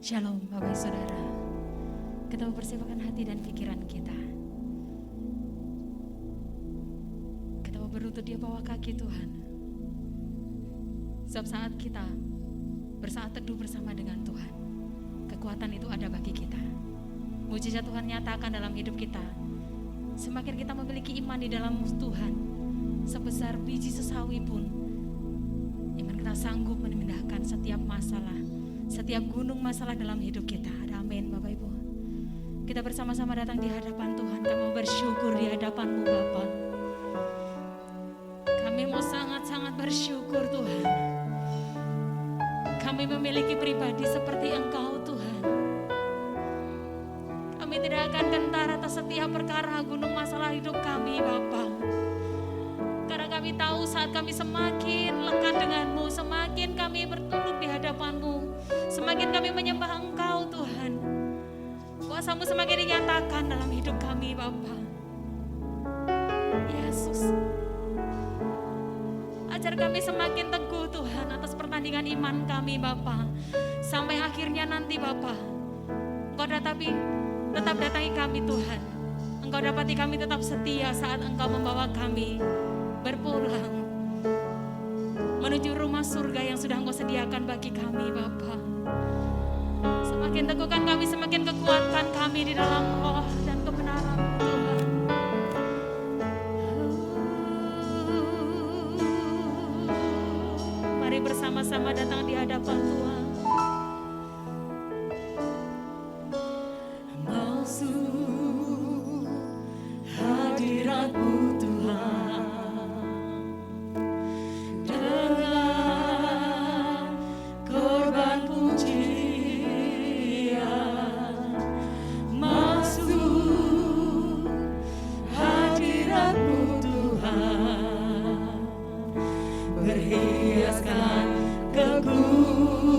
Shalom Bapak Saudara. Kita mempersiapkan hati dan pikiran kita. Kita mau berlutut di bawah kaki Tuhan. Setiap saat kita bersaat teduh bersama dengan Tuhan, kekuatan itu ada bagi kita. Mujizat Tuhan nyatakan dalam hidup kita. Semakin kita memiliki iman di dalam Tuhan, sebesar biji sesawi pun, iman kita sanggup memindahkan setiap masalah, setiap gunung masalah dalam hidup kita. Ada amin Bapak Ibu. Kita bersama-sama datang di hadapan Tuhan. Kami mau bersyukur di hadapan-Mu Bapa. Kami mau sangat-sangat bersyukur Tuhan. Kami memiliki pribadi seperti Engkau Tuhan. Kami tidak akan gentar atas setiap perkara gunung masalah hidup kami Bapa. Karena kami tahu saat kami semakin lekat dengan-Mu, semakin kami bertunduk di hadapan-Mu, semakin kami menyembah Engkau Tuhan, kuasa-Mu semakin dinyatakan dalam hidup kami Bapa. Yesus, ajar kami semakin teguh Tuhan atas pertandingan iman kami Bapa, sampai akhirnya nanti Bapa, Engkau tetap datangi kami Tuhan. Engkau dapati kami tetap setia saat Engkau membawa kami berpulang menuju rumah surga yang sudah Engkau sediakan bagi kami Bapa. Semakin teguhkan kami, semakin kekuatkan kami di dalam roh dan kebenaran Tuhan. Mari bersama-sama datang di hadapan Tuhan. Masuk hadirat-Mu Tuhan, dengan korban pujian. Masuk hadirat-Mu Tuhan, berhiaskan kekudusan.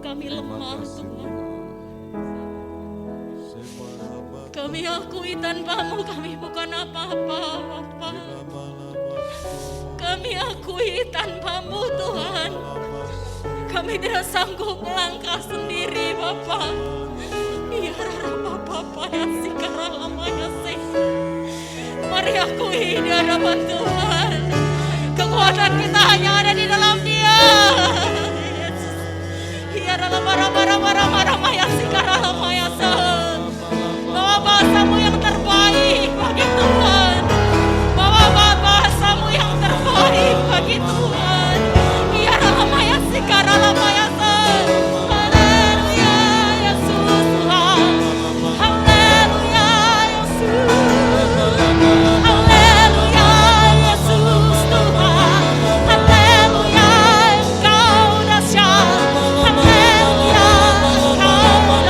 kami lemah Tuhan. Kami akui tanpamu kami bukan apa-apa Bapa. Kami akui tanpamu Tuhan. Kami tidak sanggup melangkah sendiri Bapa. Ya Bapa ya sikara lama ya sih. Mari akui di hadapan Tuhan. Kekuatan kita hanya ada di dalam Dia. Yesus. Ya rama ya sikara lama ya sih. Bawa bahasamu yang terbaik bagi Tuhan. Bawa bahasamu yang terbaik bagi Tuhan. Ya lama ya sikara lama ya sih. Haleluya Yesus Tuhan. Haleluya Yesus. Haleluya Yesus Tuhan. Haleluya Engkau dahsyat. Haleluya Engkau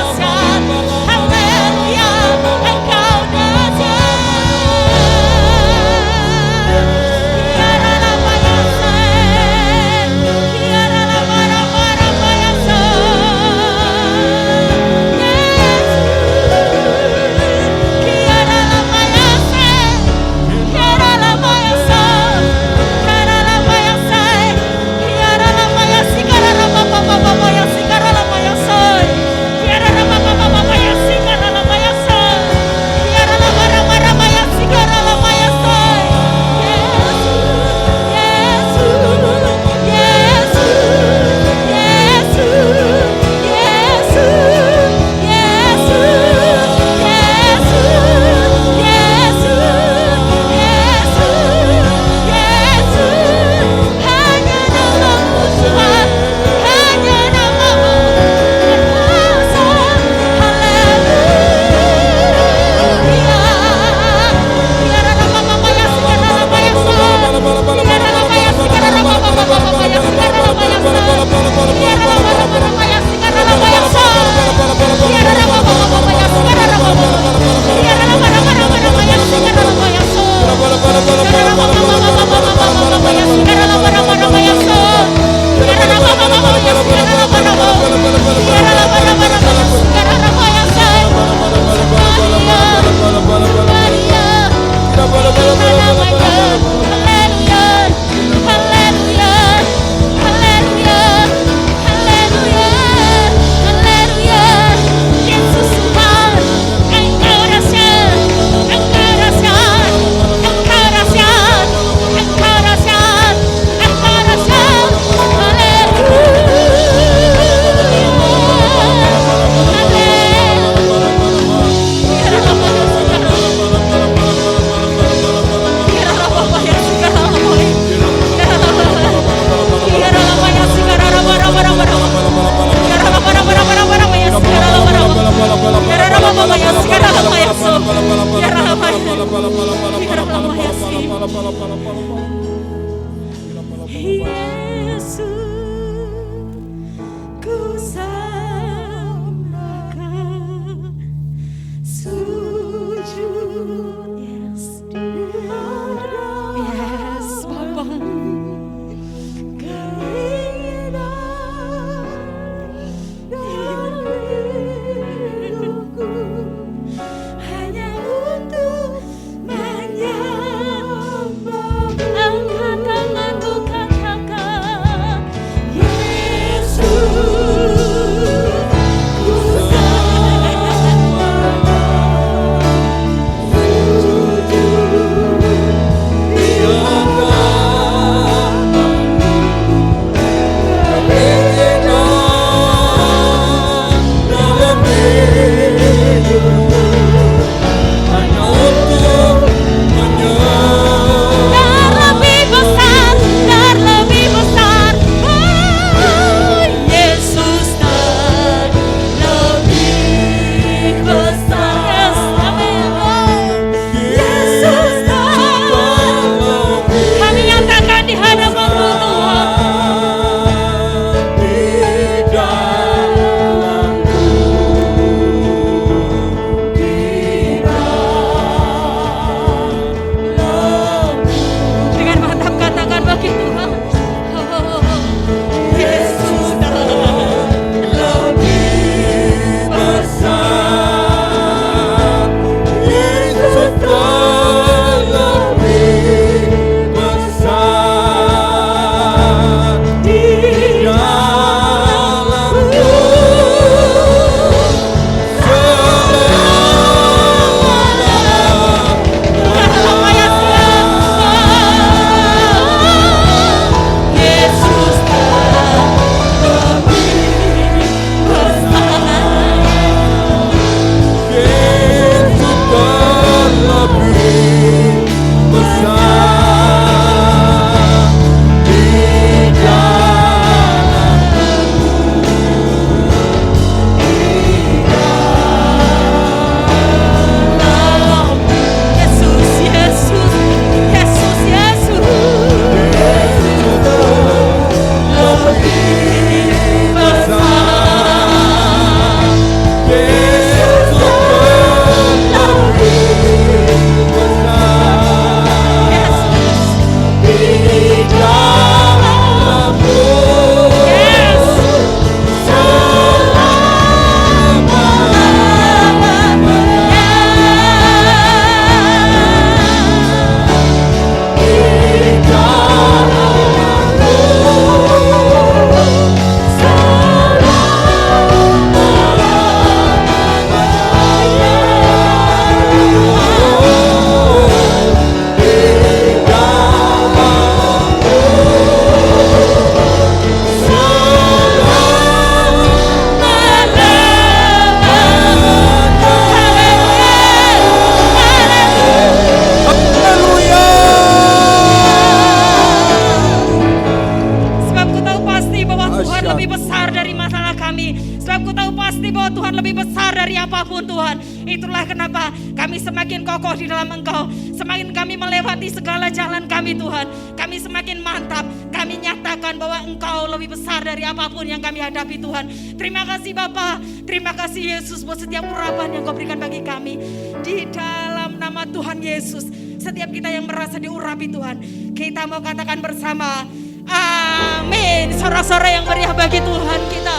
kami. Sebab ku tahu pasti bahwa Tuhan lebih besar dari apapun Tuhan. Itulah kenapa kami semakin kokoh di dalam Engkau. Semakin kami melewati segala jalan kami Tuhan. Kami semakin mantap. Kami nyatakan bahwa Engkau lebih besar dari apapun yang kami hadapi Tuhan. Terima kasih Bapa. Terima kasih Yesus buat setiap urapan yang Kau berikan bagi kami. Di dalam nama Tuhan Yesus. Setiap kita yang merasa diurapi Tuhan. Kita mau katakan bersama. Amin. Sorak-sorai yang meriah bagi Tuhan kita.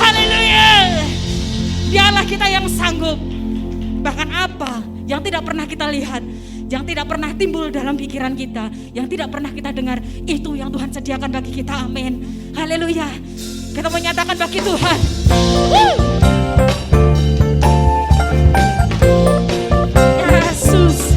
Haleluya. Dialah kita yang sanggup. Bahkan apa yang tidak pernah kita lihat, yang tidak pernah timbul dalam pikiran kita, yang tidak pernah kita dengar, itu yang Tuhan sediakan bagi kita. Amin. Haleluya. Kita menyatakan bagi Tuhan. Yesus.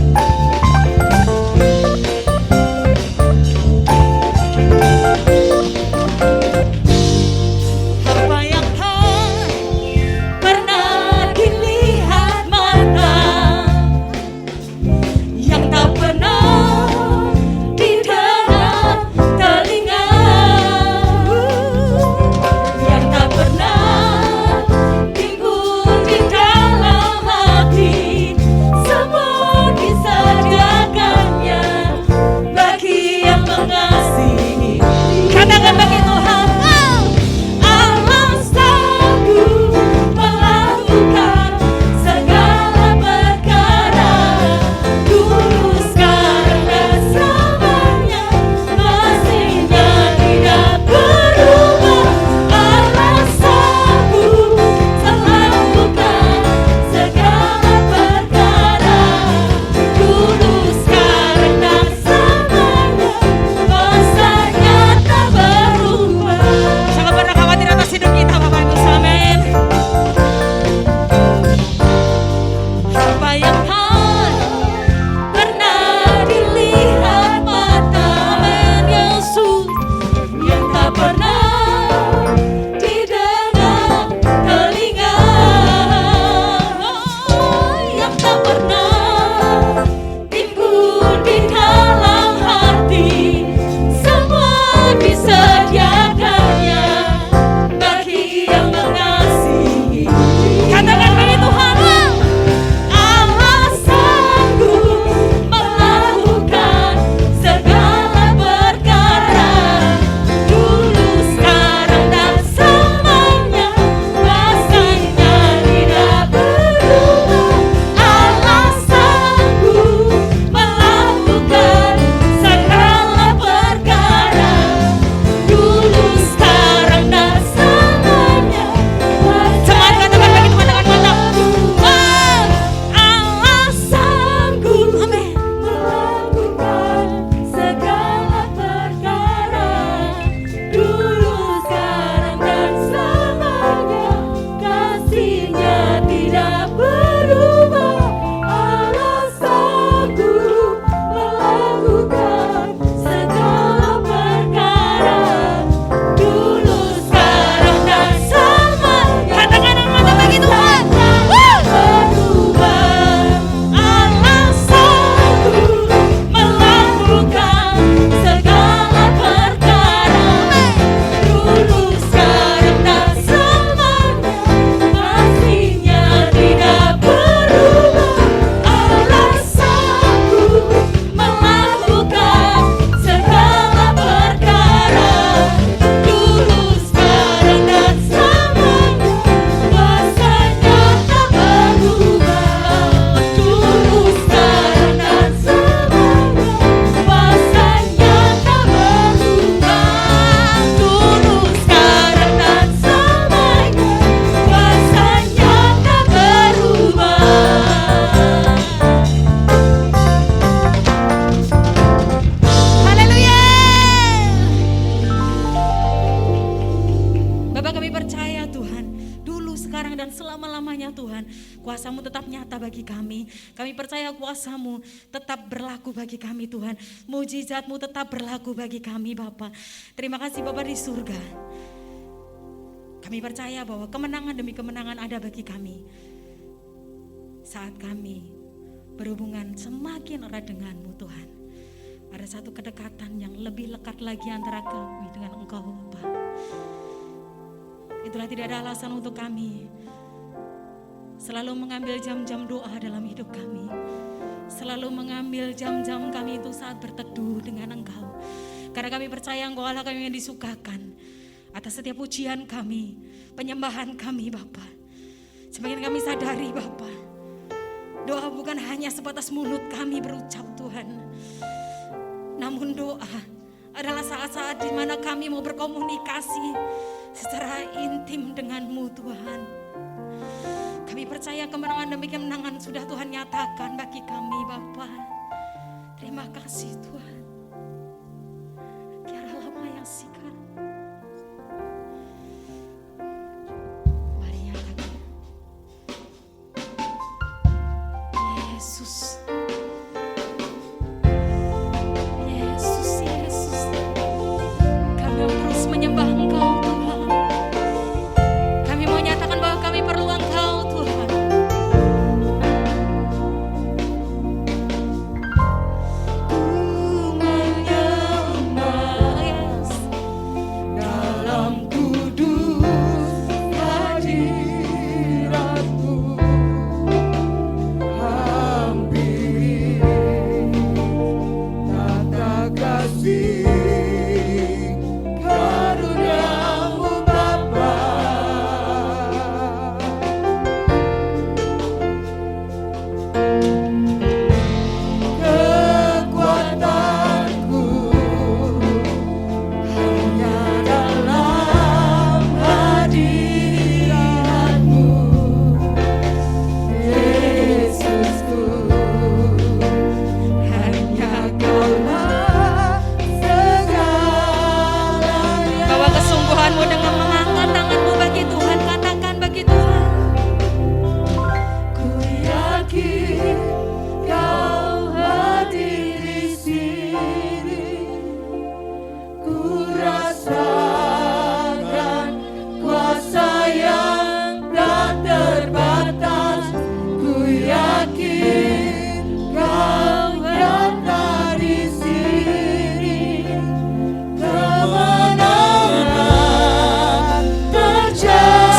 Kuasa-Mu tetap nyata bagi kami. Kami percaya kuasa-Mu tetap berlaku bagi kami Tuhan. Mujizat-Mu tetap berlaku bagi kami Bapa. Terima kasih Bapa di surga. Kami percaya bahwa kemenangan demi kemenangan ada bagi kami. Saat kami berhubungan semakin erat dengan-Mu Tuhan. Ada satu kedekatan yang lebih lekat lagi antara kami dengan Engkau Bapa. Itulah tidak ada alasan untuk kami selalu mengambil jam-jam doa dalam hidup kami. Selalu mengambil jam-jam kami itu saat berteduh dengan Engkau. Karena kami percaya Engkau Allah kami yang disukakan atas setiap pujian kami, penyembahan kami Bapa. Semakin kami sadari Bapa, doa bukan hanya sebatas mulut kami berucap Tuhan. Namun doa adalah saat-saat di mana kami mau berkomunikasi secara intim dengan-Mu Tuhan. Kami percaya kemenangan demi kemenangan sudah Tuhan nyatakan bagi kami Bapa. Terima kasih Tuhan. Kiara lama yang sikar. Mari nyatakan. Yesus. Yesus, Yesus. Kami mau terus menyembah Engkau Tuhan. Kami mau nyatakan bahwa kami perlu Engkau Tuhan.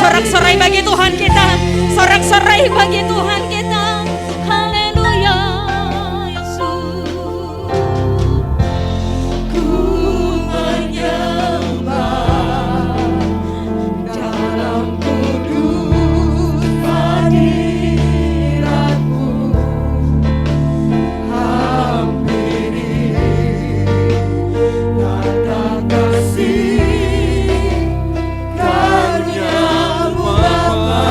Sorak-sorai bagi Tuhan kita, sorak-sorai bagi Tuhan kita. Haleluya, Yesus. Ku menyembah dalam kudus hadirat-Mu. Hampiri tata kasih karunia-Mu Bapa.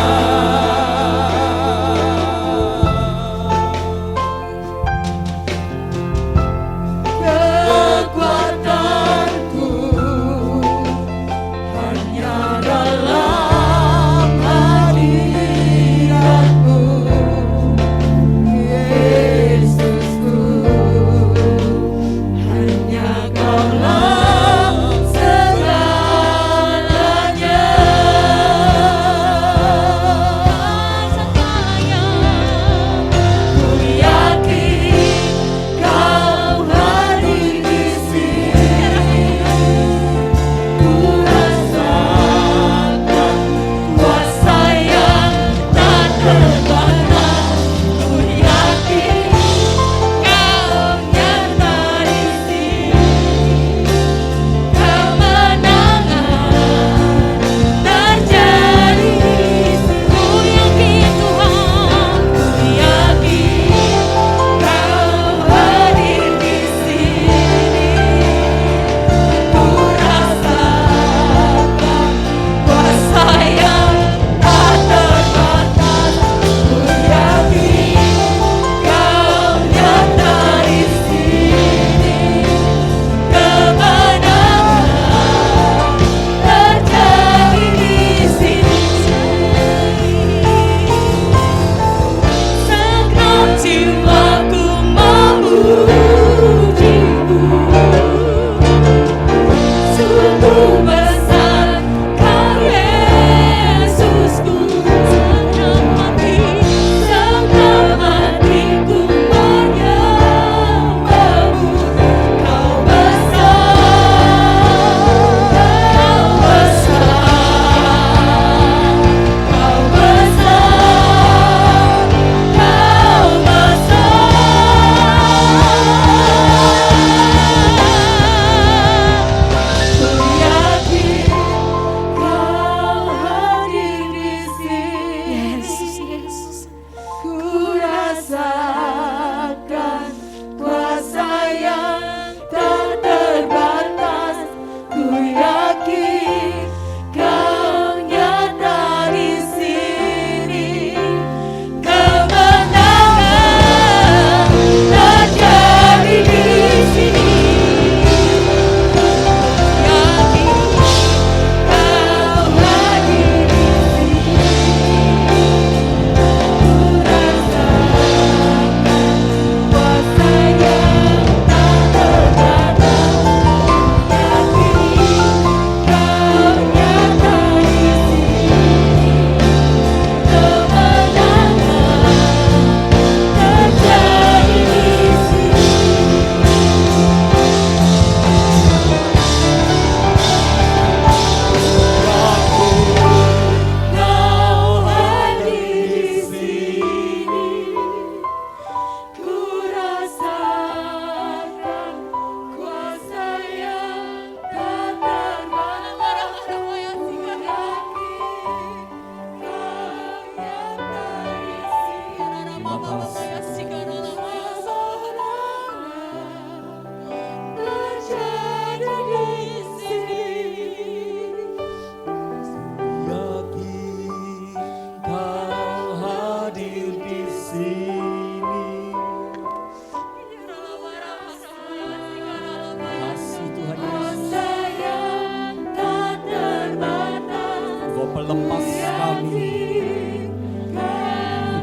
kami.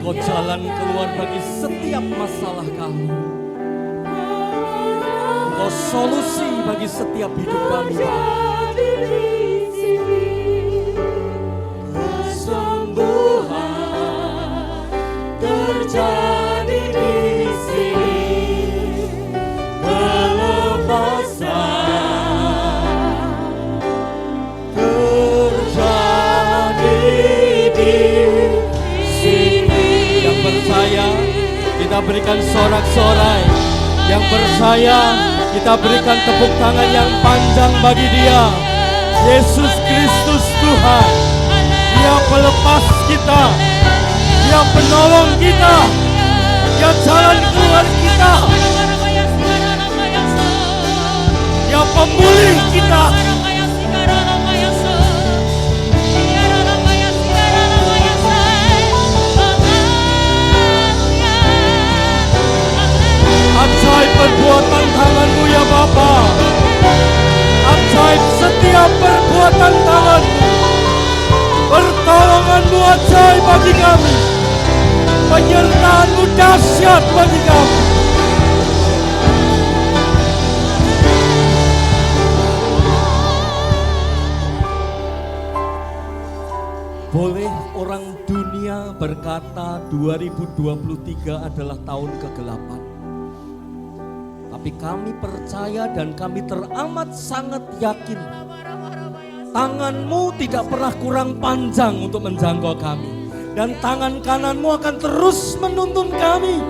Engkau jalan keluar bagi setiap masalah kami. Engkau solusi bagi setiap hidup kami, Bapa. Kesembuhan terjadi di sini, kelepasan terjadi di sini. Yang percaya kita berikan sorak-sorai. Yang percaya kita berikan tepuk tangan yang panjang bagi Dia. Yesus Kristus Tuhan. Dia pelepas kita. Dia penolong kita. Dia jalan keluar kita. Dia pemulih kita. Ajaib perbuatan tangan-Mu ya Bapa. Ajaib setiap perbuatan tangan-Mu. Pertolongan-Mu ajaib bagi kami. Penyertaan-Mu dahsyat bagi kami. Boleh orang dunia berkata 2023 adalah tahun kegelapan. Tapi kami percaya dan kami teramat sangat yakin tangan-Mu tidak pernah kurang panjang untuk menjangkau kami. Dan tangan kanan-Mu akan terus menuntun kami,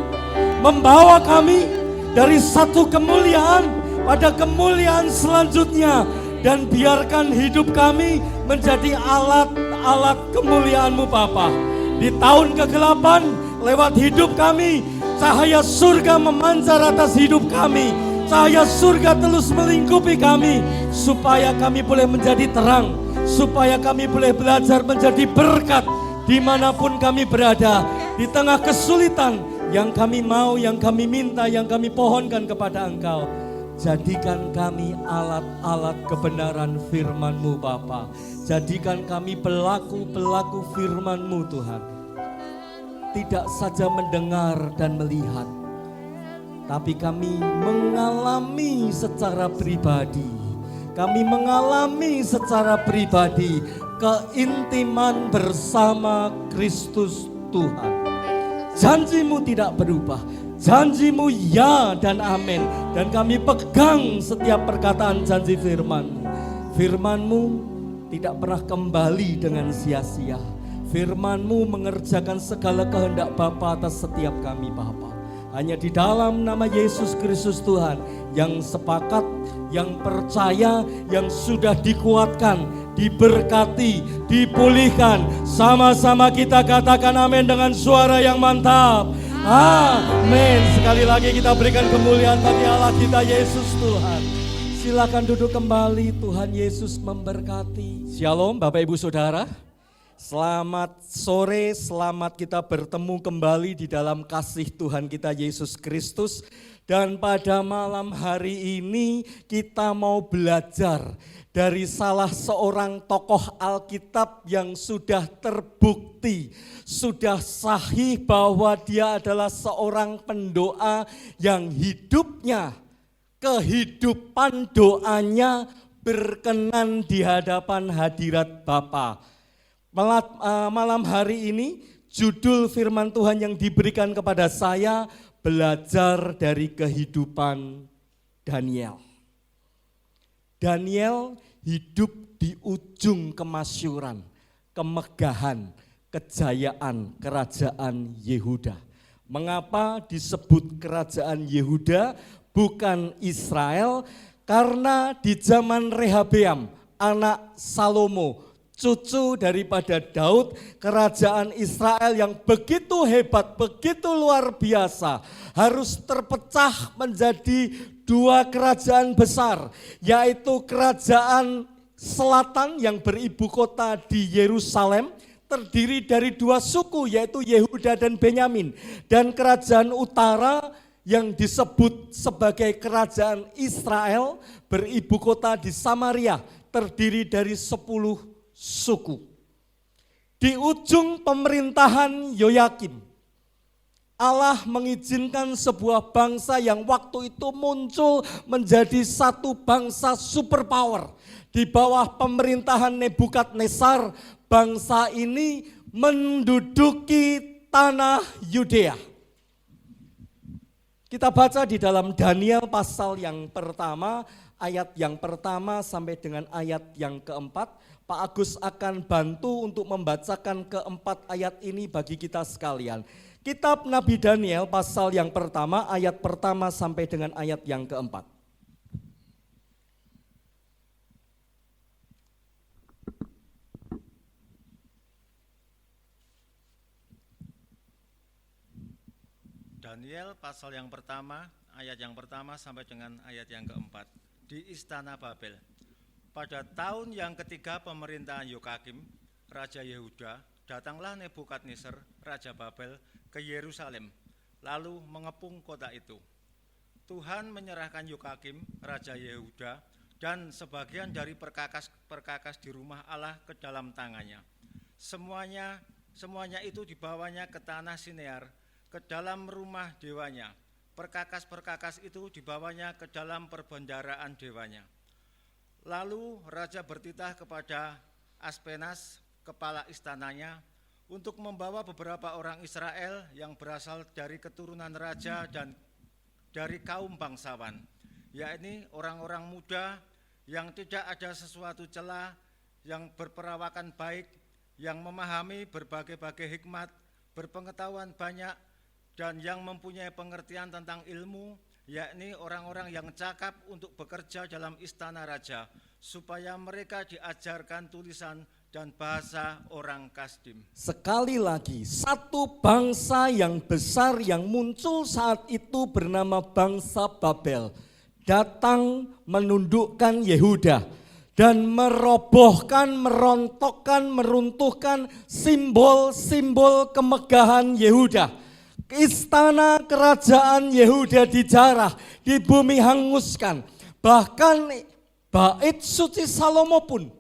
membawa kami dari satu kemuliaan pada kemuliaan selanjutnya. Dan biarkan hidup kami menjadi alat-alat kemuliaan-Mu Bapa. Di tahun kegelapan lewat hidup kami, cahaya surga memancar atas hidup kami. Cahaya surga terus melingkupi kami. Supaya kami boleh menjadi terang. Supaya kami boleh belajar menjadi berkat. Dimanapun kami berada. Di tengah kesulitan yang kami mau, yang kami minta, yang kami pohonkan kepada Engkau. Jadikan kami alat-alat kebenaran firman-Mu Bapa. Jadikan kami pelaku-pelaku firman-Mu Tuhan. Tidak saja mendengar dan melihat, tapi kami mengalami secara pribadi. Kami mengalami secara pribadi keintiman bersama Kristus Tuhan. Janji-Mu tidak berubah. Janji-Mu ya dan amin. Dan kami pegang setiap perkataan janji firman-Mu. Firman-Mu tidak pernah kembali dengan sia-sia. Firman-Mu mengerjakan segala kehendak Bapa atas setiap kami Bapa. Hanya di dalam nama Yesus Kristus Tuhan yang sepakat, yang percaya, yang sudah dikuatkan, diberkati, dipulihkan. Sama-sama kita katakan amin dengan suara yang mantap. Amin. Sekali lagi kita berikan kemuliaan bagi Allah kita Yesus Tuhan. Silakan duduk kembali, Tuhan Yesus memberkati. Shalom Bapak Ibu Saudara. Selamat sore, selamat kita bertemu kembali di dalam kasih Tuhan kita Yesus Kristus. Dan pada malam hari ini kita mau belajar dari salah seorang tokoh Alkitab yang sudah terbukti, sudah sahih bahwa dia adalah seorang pendoa yang hidupnya, kehidupan doanya berkenan di hadapan hadirat Bapa. Malam hari ini judul firman Tuhan yang diberikan kepada saya, belajar dari kehidupan Daniel. Daniel hidup di ujung kemasyuran, kemegahan, kejayaan kerajaan Yehuda. Mengapa disebut kerajaan Yehuda bukan Israel? Karena di zaman Rehabeam, anak Salomo, cucu daripada Daud, kerajaan Israel yang begitu hebat, begitu luar biasa, harus terpecah menjadi dua kerajaan besar, yaitu kerajaan selatan yang beribu kota di Yerusalem, terdiri dari dua suku, yaitu Yehuda dan Benyamin, dan kerajaan utara yang disebut sebagai kerajaan Israel, beribu kota di Samaria, terdiri dari 10 suku. Di di ujung pemerintahan Yoyakim, Allah mengizinkan sebuah bangsa yang waktu itu muncul menjadi satu bangsa superpower. Di bawah pemerintahan Nebukadnezar, bangsa ini menduduki tanah Yudea. Kita baca di dalam Daniel pasal yang pertama, ayat yang pertama sampai dengan ayat yang keempat. Pak Agus akan bantu untuk membacakan keempat ayat ini bagi kita sekalian. Kitab Nabi Daniel pasal yang pertama, ayat pertama sampai dengan ayat yang keempat. Daniel pasal yang pertama, ayat yang pertama sampai dengan ayat yang keempat. Di Istana Babel. Pada tahun yang ketiga pemerintahan Yoyakim, Raja Yehuda, datanglah Nebukadnezar, Raja Babel, ke Yerusalem, lalu mengepung kota itu. Tuhan menyerahkan Yoyakim, Raja Yehuda, dan sebagian dari perkakas di rumah Allah ke dalam tangannya. Semuanya itu dibawanya ke tanah Sinear, ke dalam rumah dewanya. Perkakas-perkakas itu dibawanya ke dalam perbendaharaan dewanya. Lalu Raja bertitah kepada Aspenas, kepala istananya, untuk membawa beberapa orang Israel yang berasal dari keturunan raja dan dari kaum bangsawan, yakni orang-orang muda yang tidak ada sesuatu celah, yang berperawakan baik, yang memahami berbagai-bagai hikmat, berpengetahuan banyak, dan yang mempunyai pengertian tentang ilmu, yakni orang-orang yang cakap untuk bekerja dalam istana raja, supaya mereka diajarkan tulisan dan bahasa orang Kasdim. Sekali lagi, satu bangsa yang besar yang muncul saat itu bernama bangsa Babel, datang menundukkan Yehuda dan merobohkan, merontokkan, meruntuhkan simbol-simbol kemegahan Yehuda. Istana kerajaan Yehuda dijarah, di bumi hanguskan. Bahkan bait suci Salomo pun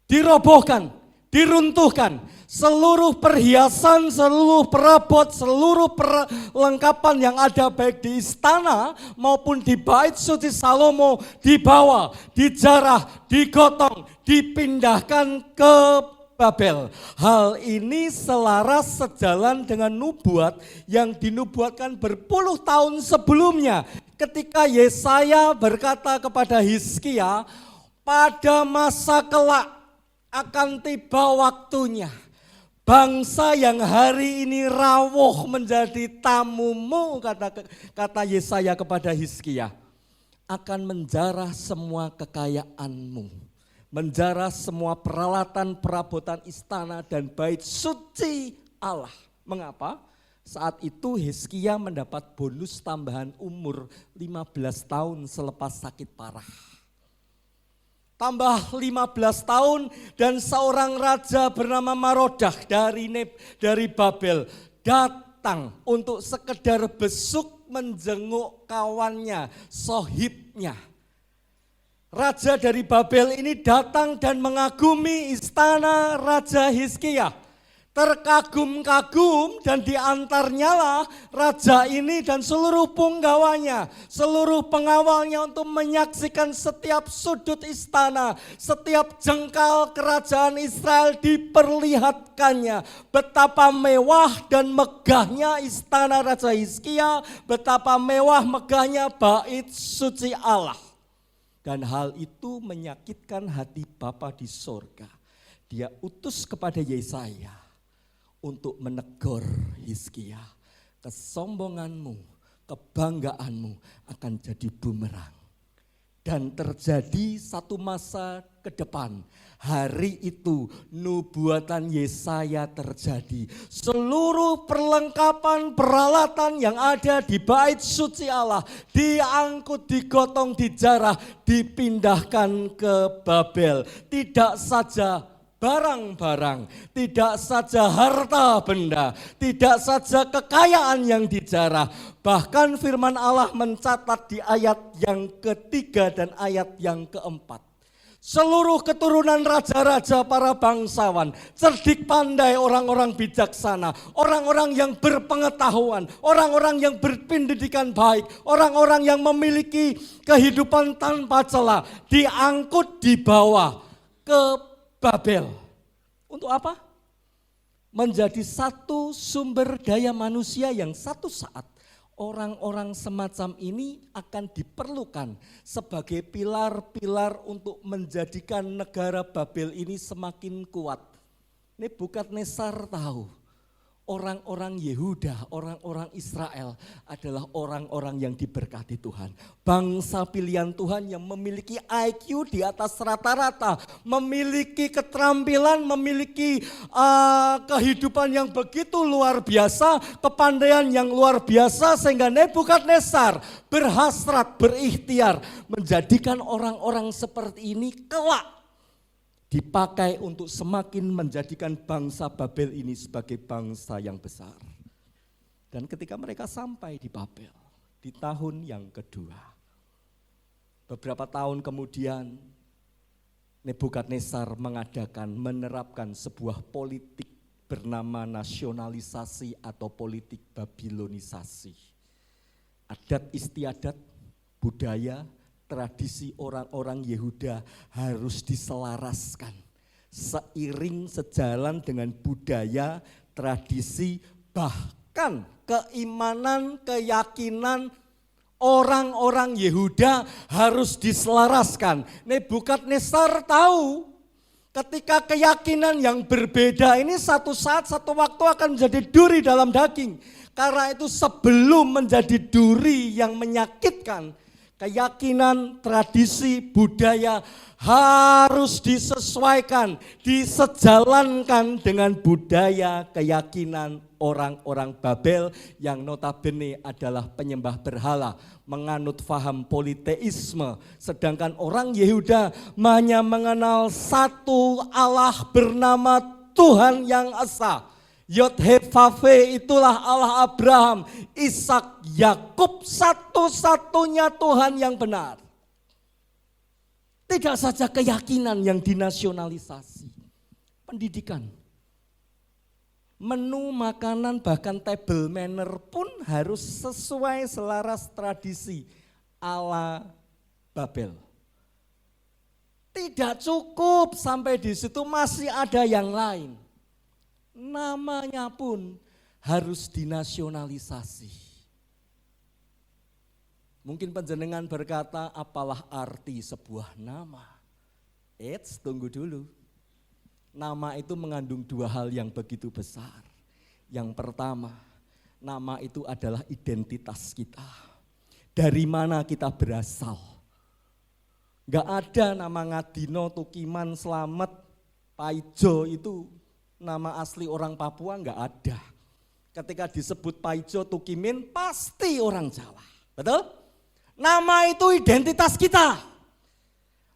dirobohkan, diruntuhkan. Seluruh perhiasan, seluruh perabot, seluruh perlengkapan yang ada baik di istana maupun di bait suci Salomo dibawa, dijarah, digotong, dipindahkan ke Babel. Hal ini selaras sejalan dengan nubuat yang dinubuatkan berpuluh tahun sebelumnya. Ketika Yesaya berkata kepada Hizkia, pada masa kelak akan tiba waktunya. Bangsa yang hari ini rawuh menjadi tamumu, kata Yesaya kepada Hizkia, akan menjarah semua kekayaanmu. Menjarah semua peralatan perabotan istana dan bait suci Allah. Mengapa? Saat itu Hizkia mendapat bonus tambahan umur 15 tahun selepas sakit parah. Tambah 15 tahun dan seorang raja bernama Marodah dari Babel datang untuk sekedar besuk menjenguk kawannya, sohibnya. Raja dari Babel ini datang dan mengagumi istana Raja Hizkia. Terkagum-kagum dan diantarnyalah raja ini dan seluruh punggawanya, seluruh pengawalnya untuk menyaksikan setiap sudut istana, setiap jengkal kerajaan Israel diperlihatkannya. Betapa mewah dan megahnya istana Raja Hizkia, betapa mewah megahnya bait suci Allah. Dan hal itu menyakitkan hati Bapa di sorga. Dia utus kepada Yesaya untuk menegur Hizkia. Kesombonganmu, kebanggaanmu akan jadi bumerang. Dan terjadi satu masa ke depan. Hari itu nubuatan Yesaya terjadi. Seluruh perlengkapan peralatan yang ada di bait suci Allah diangkut, digotong, dijarah, dipindahkan ke Babel. Tidak saja barang-barang, tidak saja harta benda, tidak saja kekayaan yang dijarah. Bahkan firman Allah mencatat di ayat yang ketiga dan ayat yang keempat. seluruh keturunan raja-raja para bangsawan, cerdik pandai orang-orang bijaksana, orang-orang yang berpengetahuan, orang-orang yang berpendidikan baik, orang-orang yang memiliki kehidupan tanpa celah, diangkut dibawa ke Babel. Untuk apa? Menjadi satu sumber daya manusia yang satu saat orang-orang semacam ini akan diperlukan sebagai pilar-pilar untuk menjadikan negara Babel ini semakin kuat. Nebukadnezar tahu orang-orang Yehuda, orang-orang Israel adalah orang-orang yang diberkati Tuhan. Bangsa pilihan Tuhan yang memiliki IQ di atas rata-rata, memiliki keterampilan, memiliki kehidupan yang begitu luar biasa, kepandaian yang luar biasa, sehingga Nebukadnezar berhasrat, berikhtiar menjadikan orang-orang seperti ini kelak dipakai untuk semakin menjadikan bangsa Babel ini sebagai bangsa yang besar. Dan ketika mereka sampai di Babel, di tahun yang kedua, beberapa tahun kemudian Nebukadnezar menerapkan sebuah politik bernama nasionalisasi atau politik Babilonisasi. Adat istiadat, budaya, tradisi orang-orang Yehuda harus diselaraskan seiring sejalan dengan budaya, tradisi, bahkan keimanan, keyakinan orang-orang Yehuda harus diselaraskan. Nebukadnezar tahu ketika keyakinan yang berbeda ini satu saat, satu waktu akan menjadi duri dalam daging. Karena itu sebelum menjadi duri yang menyakitkan, keyakinan, tradisi, budaya harus disesuaikan, disejalankan dengan budaya, keyakinan orang-orang Babel yang notabene adalah penyembah berhala, menganut faham politeisme. Sedangkan orang Yehuda hanya mengenal satu Allah bernama Tuhan yang Esa. Yod-He-Vav-He itulah Allah Abraham, Ishak, Yakub, satu-satunya Tuhan yang benar. Tidak saja keyakinan yang dinasionalisasi, pendidikan, menu makanan bahkan table manner pun harus sesuai selaras tradisi ala Babel. Tidak cukup sampai di situ, masih ada yang lain. Namanya pun harus dinasionalisasi. Mungkin panjenengan berkata, apalah arti sebuah nama? Tunggu dulu. Nama itu mengandung dua hal yang begitu besar. Yang pertama, nama itu adalah identitas kita. Dari mana kita berasal? Gak ada nama Ngadino, Tukiman, Slamet, Paijo itu nama asli orang Papua enggak ada. Ketika disebut Paijo, Tukimin pasti orang Jawa. Betul? Nama itu identitas kita.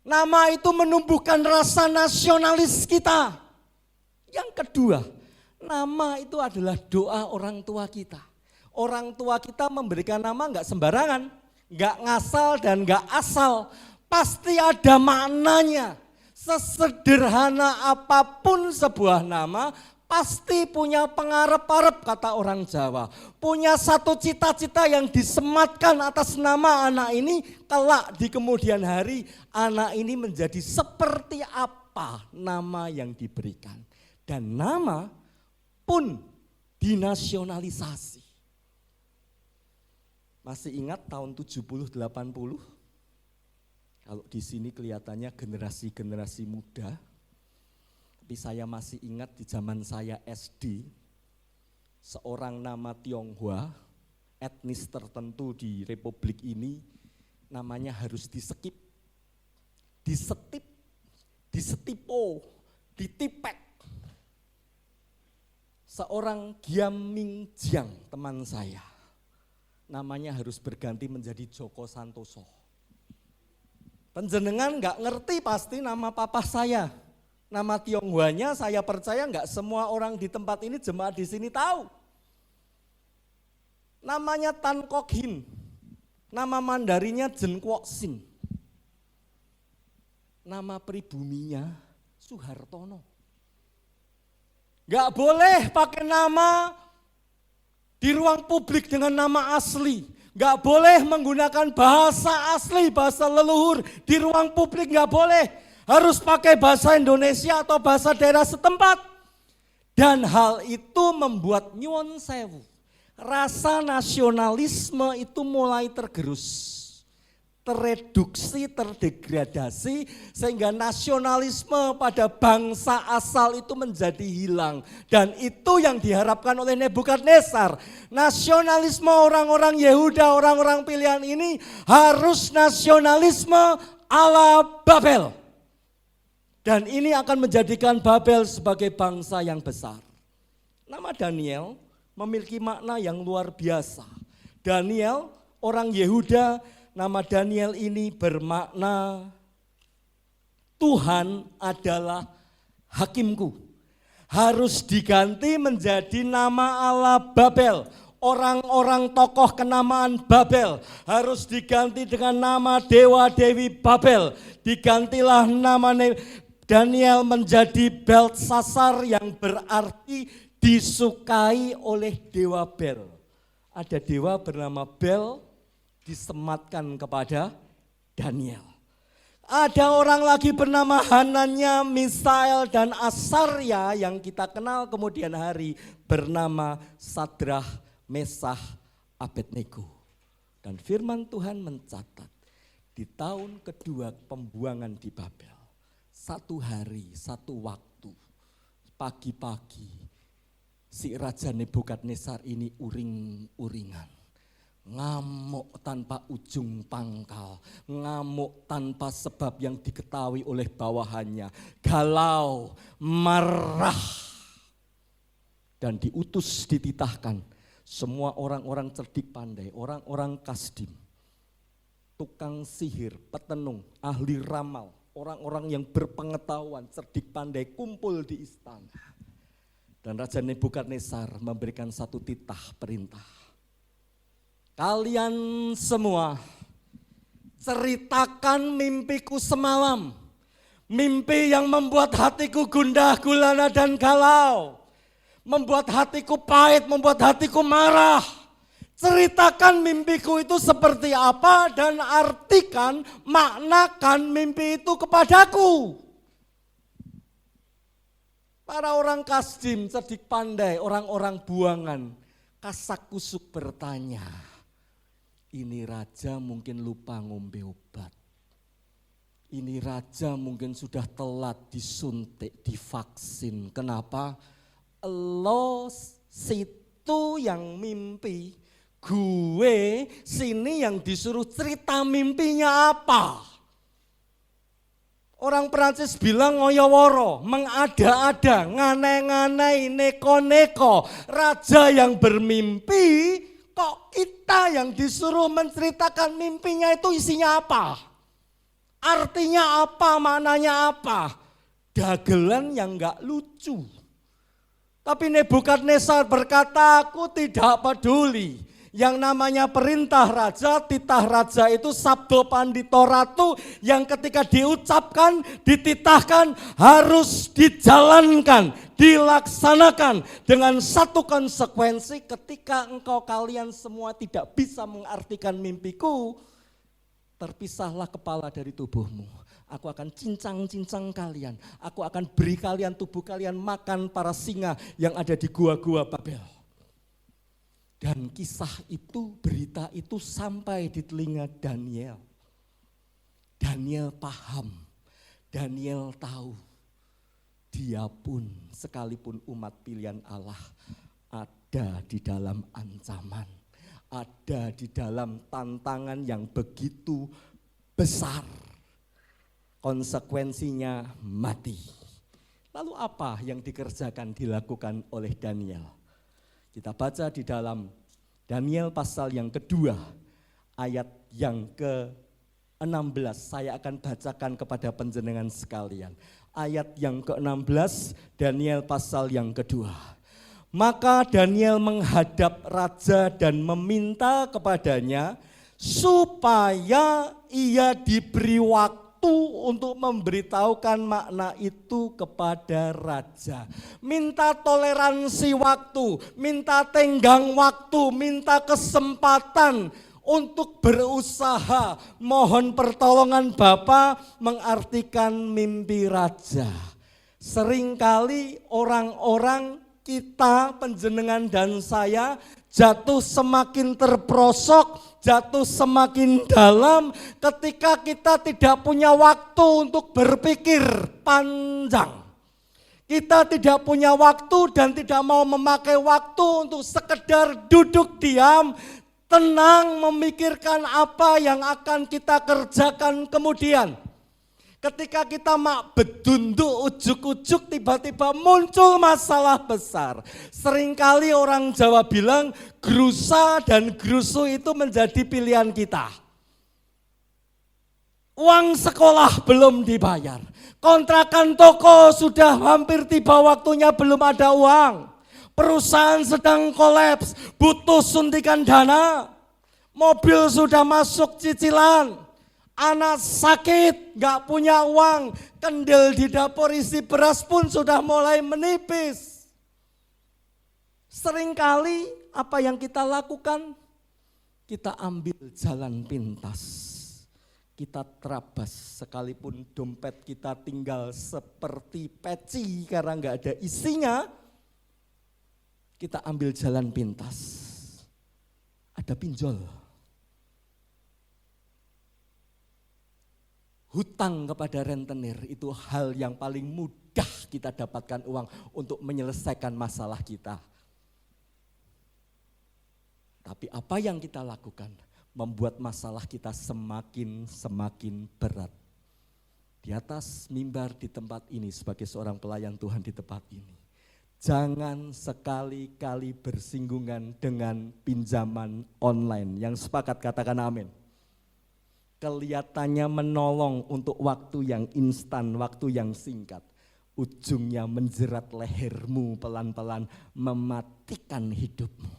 Nama itu menumbuhkan rasa nasionalis kita. Yang kedua, nama itu adalah doa orang tua kita. Orang tua kita memberikan nama enggak sembarangan, enggak ngasal dan enggak asal. Pasti ada maknanya. Sesederhana apapun sebuah nama, pasti punya pengarep-arep kata orang Jawa. Punya satu cita-cita yang disematkan atas nama anak ini, kelak di kemudian hari anak ini menjadi seperti apa nama yang diberikan. Dan nama pun dinasionalisasi. Masih ingat tahun 70-80? Kalau di sini kelihatannya generasi-generasi muda, tapi saya masih ingat di zaman saya SD, seorang nama Tionghoa, etnis tertentu di Republik ini, namanya harus disekip, disetip, disetipo, ditipek. Seorang Giam Ming Jiang, teman saya, namanya harus berganti menjadi Joko Santoso. Panjenengan enggak ngerti pasti nama papa saya. Nama Tionghoanya saya percaya enggak semua orang di tempat ini, jemaat di sini tahu. Namanya Tan Kok Hin. Nama Mandarinya Jen Kwok Sin. nama pribuminya Suhartono. Gak boleh pakai nama di ruang publik dengan nama asli. Gak boleh menggunakan bahasa asli, bahasa leluhur di ruang publik, gak boleh. Harus pakai bahasa Indonesia atau bahasa daerah setempat. Dan hal itu membuat nyuwun sewu, rasa nasionalisme itu mulai tergerus, tereduksi, terdegradasi, sehingga nasionalisme pada bangsa asal itu menjadi hilang. Dan itu yang diharapkan oleh Nebukadnezar. Nasionalisme orang-orang Yehuda, orang-orang pilihan ini harus nasionalisme ala Babel. Dan ini akan menjadikan Babel sebagai bangsa yang besar. Nama Daniel memiliki makna yang luar biasa. Daniel, orang Yehuda, nama Daniel ini bermakna Tuhan adalah hakimku. Harus diganti menjadi nama ala Babel. Orang-orang tokoh kenamaan Babel harus diganti dengan nama dewa-dewi Babel. Digantilah nama Daniel menjadi Beltsasar yang berarti disukai oleh dewa Bel. Ada dewa bernama Bel disematkan kepada Daniel. Ada orang lagi bernama Hananya, Misael, dan Asarya yang kita kenal kemudian hari bernama Sadrah, Mesah, Abednego. Dan firman Tuhan mencatat di tahun kedua pembuangan di Babel, satu hari, satu waktu, pagi-pagi, si Raja Nebukadnezar ini uring-uringan. Ngamuk tanpa ujung pangkal, ngamuk tanpa sebab yang diketahui oleh bawahannya, galau, marah. Dan diutus, dititahkan semua orang-orang cerdik pandai, orang-orang kasdim, tukang sihir, petenung, ahli ramal, orang-orang yang berpengetahuan, cerdik pandai kumpul di istana. Dan Raja Nebukadnezar memberikan satu titah perintah. Kalian semua ceritakan mimpiku semalam. Mimpi yang membuat hatiku gundah gulana dan galau. Membuat hatiku pahit, membuat hatiku marah. Ceritakan mimpiku itu seperti apa dan artikan, maknakan mimpi itu kepadaku. Para orang kasdim, cerdik pandai, orang-orang buangan, kasak-kusuk bertanya, ini raja mungkin lupa ngombe obat. Ini raja mungkin sudah telat disuntik, divaksin. Kenapa? Lo situ yang mimpi, gue sini yang disuruh cerita mimpinya apa. Orang Perancis bilang ngoyoworo, mengada-ada, ngane-ngane, neko-neko. Raja yang bermimpi, kok kita yang disuruh menceritakan mimpinya itu isinya apa? Artinya apa, maknanya apa? Dagelan yang gak lucu. Tapi Nebukadnezar berkata, aku tidak peduli. Yang namanya perintah raja, titah raja itu sabdo pandito ratu yang ketika diucapkan, dititahkan harus dijalankan, dilaksanakan dengan satu konsekuensi. Ketika engkau kalian semua tidak bisa mengartikan mimpiku, terpisahlah kepala dari tubuhmu. Aku akan cincang-cincang kalian. Aku akan beri kalian, tubuh kalian makan para singa yang ada di gua-gua Babel. Dan kisah itu, berita itu sampai di telinga Daniel. Daniel paham, Daniel tahu. Dia pun sekalipun umat pilihan Allah ada di dalam ancaman. Ada di dalam tantangan yang begitu besar. Konsekuensinya mati. Lalu apa yang dikerjakan, dilakukan oleh Daniel? Kita baca di dalam Daniel pasal yang kedua, ayat yang ke-16. Saya akan bacakan kepada panjenengan sekalian. Ayat yang ke-16, Daniel pasal yang kedua. Maka Daniel menghadap raja dan meminta kepadanya supaya ia diberi waktu waktu untuk memberitahukan makna itu kepada raja. Minta toleransi waktu, minta tenggang waktu, minta kesempatan untuk berusaha. Mohon pertolongan Bapa mengartikan mimpi raja. Seringkali orang-orang kita, penjenengan dan saya, jatuh semakin terprosok, jatuh semakin dalam ketika kita tidak punya waktu untuk berpikir panjang. Kita tidak punya waktu dan tidak mau memakai waktu untuk sekedar duduk diam, tenang memikirkan apa yang akan kita kerjakan kemudian. Ketika kita mak bedunduk ujuk-ujuk tiba-tiba muncul masalah besar. Seringkali orang Jawa bilang gerusa dan gerusu itu menjadi pilihan kita. Uang sekolah belum dibayar. Kontrakan toko sudah hampir tiba waktunya belum ada uang. Perusahaan sedang kolaps, butuh suntikan dana. Mobil sudah masuk cicilan. Anak sakit, gak punya uang, kendel di dapur isi beras pun sudah mulai menipis. Seringkali apa yang kita lakukan, kita ambil jalan pintas. Kita terabas sekalipun dompet kita tinggal seperti peci karena gak ada isinya. Kita ambil jalan pintas. Ada pinjol. Hutang kepada rentenir itu hal yang paling mudah kita dapatkan uang untuk menyelesaikan masalah kita. Tapi apa yang kita lakukan membuat masalah kita semakin berat. Di atas mimbar di tempat ini sebagai seorang pelayan Tuhan di tempat ini. Jangan sekali-kali bersinggungan dengan pinjaman online. Yang sepakat katakan amin. Kelihatannya menolong untuk waktu yang instan, waktu yang singkat. Ujungnya menjerat lehermu pelan-pelan, mematikan hidupmu.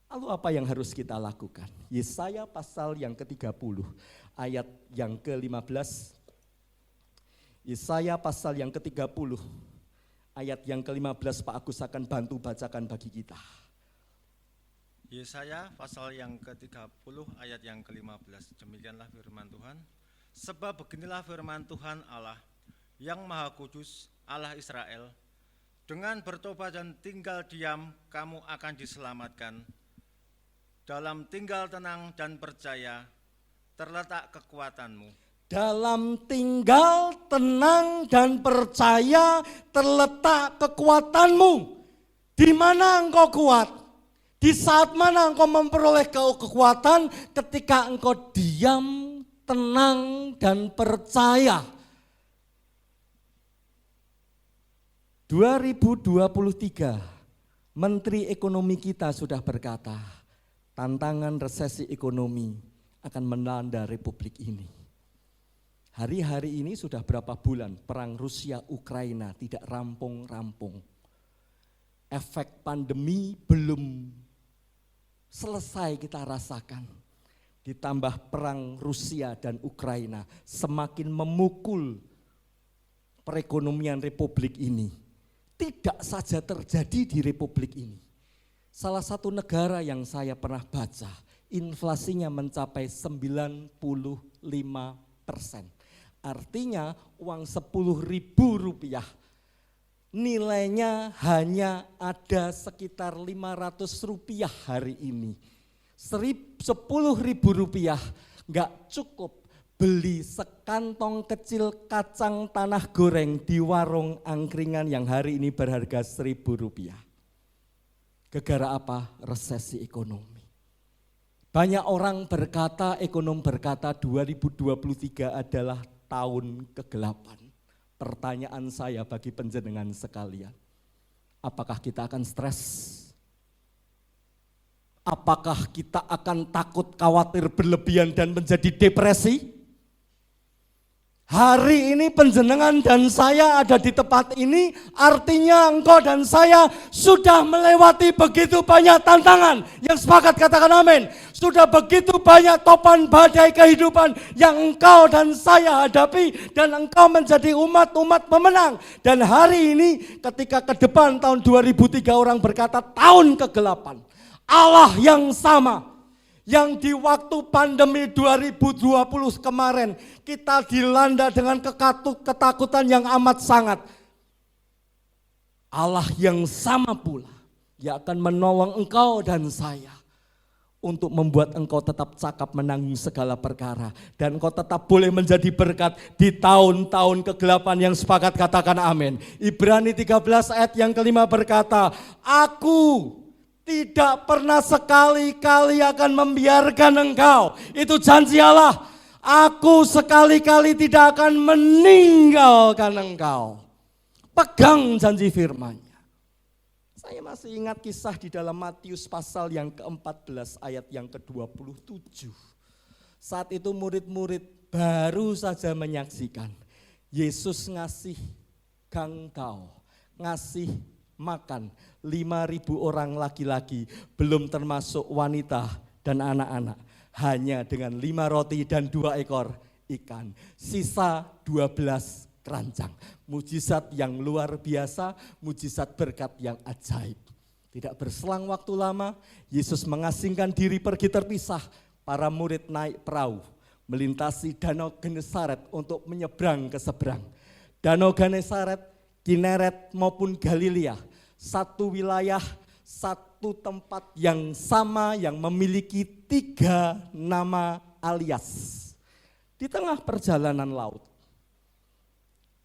Lalu apa yang harus kita lakukan? Yesaya pasal yang ke-30, ayat yang ke-15. Yesaya pasal yang ke-30, ayat yang ke-15 Pak Agus akan bantu bacakan bagi kita. Yesaya pasal yang ke-30 ayat yang ke-15. Demikianlah firman Tuhan. Sebab beginilah firman Tuhan Allah yang Maha Kudus, Allah Israel. Dengan bertobat dan tinggal diam kamu akan diselamatkan. Dalam tinggal tenang dan percaya terletak kekuatanmu. Dalam tinggal tenang dan percaya terletak kekuatanmu. Di mana engkau kuat? Di saat mana engkau memperoleh kekuatan? Ketika engkau diam, tenang, dan percaya. 2023, Menteri Ekonomi kita sudah berkata, tantangan resesi ekonomi akan melanda Republik ini. Hari-hari ini sudah berapa bulan perang Rusia-Ukraina tidak rampung-rampung. Efek pandemi belum selesai kita rasakan. Ditambah perang Rusia dan Ukraina semakin memukul perekonomian Republik ini. Tidak saja terjadi di Republik ini. Salah satu negara yang saya pernah baca, inflasinya mencapai 95%. Artinya uang Rp10.000 nilainya hanya ada sekitar Rp500 hari ini. Rp10.000 nggak cukup beli sekantong kecil kacang tanah goreng di warung angkringan yang hari ini berharga Rp1.000. Gara-gara apa? Resesi ekonomi. Banyak orang berkata, ekonom berkata 2023 adalah tahun kegelapan. Pertanyaan saya bagi penjenengan sekalian, apakah kita akan stres? Apakah kita akan takut, khawatir, berlebihan dan menjadi depresi? Hari ini panjenengan dan saya ada di tempat ini, artinya engkau dan saya sudah melewati begitu banyak tantangan. Yang sepakat katakan amin. Sudah begitu banyak topan badai kehidupan yang engkau dan saya hadapi, dan engkau menjadi umat-umat pemenang. Dan hari ini ketika ke depan tahun 2003 orang berkata tahun kegelapan. Allah yang sama. Yang di waktu pandemi 2020 kemarin kita dilanda dengan ketakutan yang amat sangat. Allah yang sama pula yang akan menolong engkau dan saya untuk membuat engkau tetap cakap menanggung segala perkara. Dan engkau tetap boleh menjadi berkat di tahun-tahun kegelapan. Yang sepakat katakan amin. Ibrani 13 ayat yang kelima berkata, aku tidak pernah sekali-kali akan membiarkan engkau. Itu janji Allah. Aku sekali-kali tidak akan meninggalkan engkau. Pegang janji firman-Nya. Saya masih ingat kisah di dalam Matius pasal yang ke-14 ayat yang ke-27. Saat itu murid-murid baru saja menyaksikan Yesus ngasih gangkau, ngasih makan 5.000 orang laki-laki, belum termasuk wanita dan anak-anak. Hanya dengan 5 roti dan 2 ekor ikan. Sisa 12 keranjang. Mujizat yang luar biasa, mujizat berkat yang ajaib. Tidak berselang waktu lama, Yesus mengasingkan diri pergi terpisah. Para murid naik perahu, melintasi Danau Genesaret untuk menyeberang ke seberang. Danau Genesaret, Kineret maupun Galilea, satu wilayah, satu tempat yang sama yang memiliki 3 nama alias. Di tengah perjalanan laut,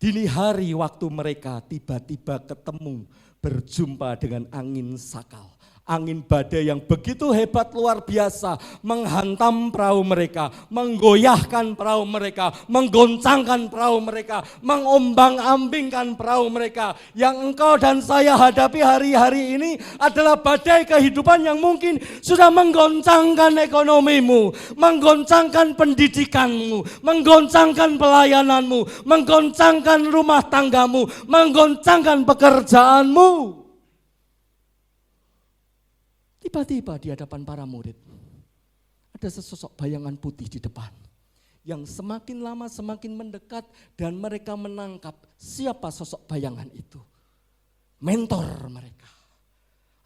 dini hari waktu mereka tiba-tiba ketemu, berjumpa dengan angin sakal. Angin badai yang begitu hebat luar biasa menghantam perahu mereka, menggoyahkan perahu mereka, menggoncangkan perahu mereka, mengombang-ambingkan perahu mereka. Yang engkau dan saya hadapi hari-hari ini adalah badai kehidupan yang mungkin sudah menggoncangkan ekonomimu, menggoncangkan pendidikanmu, menggoncangkan pelayananmu, menggoncangkan rumah tanggamu, menggoncangkan pekerjaanmu. Tiba-tiba di hadapan para murid, ada sesosok bayangan putih di depan. Yang semakin lama semakin mendekat dan mereka menangkap siapa sosok bayangan itu. Mentor mereka,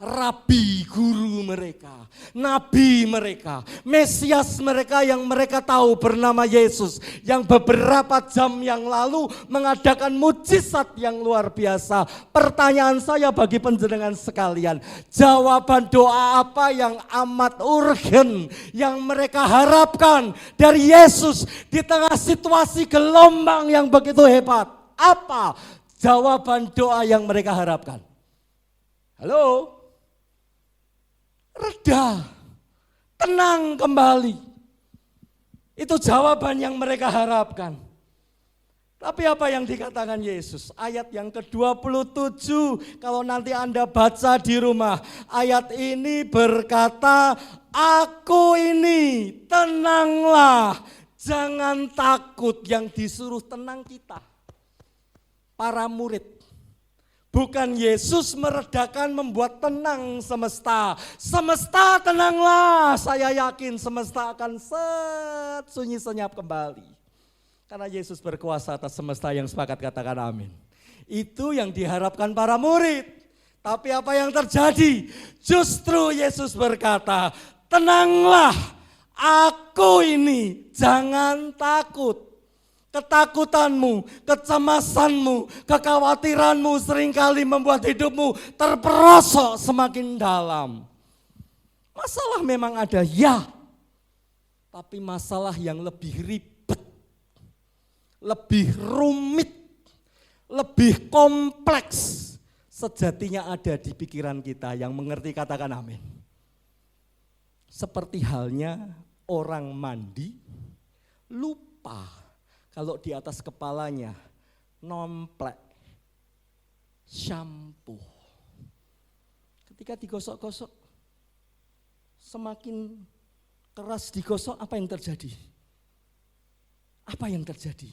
rabi guru mereka, nabi mereka, Mesias mereka yang mereka tahu bernama Yesus. Yang beberapa jam yang lalu mengadakan mujizat yang luar biasa. Pertanyaan saya bagi panjenengan sekalian, jawaban doa apa yang amat urgen yang mereka harapkan dari Yesus di tengah situasi gelombang yang begitu hebat? Apa jawaban doa yang mereka harapkan? Halo? Reda, tenang kembali. Itu jawaban yang mereka harapkan. Tapi apa yang dikatakan Yesus? Ayat yang ke-27, kalau nanti Anda baca di rumah. Ayat ini berkata, aku ini, tenanglah, jangan takut. Yang disuruh tenang kita, para murid. Bukan Yesus meredakan, membuat tenang semesta. Semesta tenanglah, saya yakin semesta akan sunyi senyap kembali. Karena Yesus berkuasa atas semesta. Yang sepakat katakan amin. Itu yang diharapkan para murid. Tapi apa yang terjadi? Justru Yesus berkata, tenanglah, aku ini, jangan takut. Ketakutanmu, kecemasanmu, kekhawatiranmu seringkali membuat hidupmu terperosok semakin dalam. Masalah memang ada, ya. Tapi masalah yang lebih ribet, lebih rumit, lebih kompleks sejatinya ada di pikiran kita. Yang mengerti katakan amin. Seperti halnya orang mandi, lupa kalau di atas kepalanya nomplek shampoo. Ketika digosok-gosok, semakin keras digosok, apa yang terjadi? Apa yang terjadi?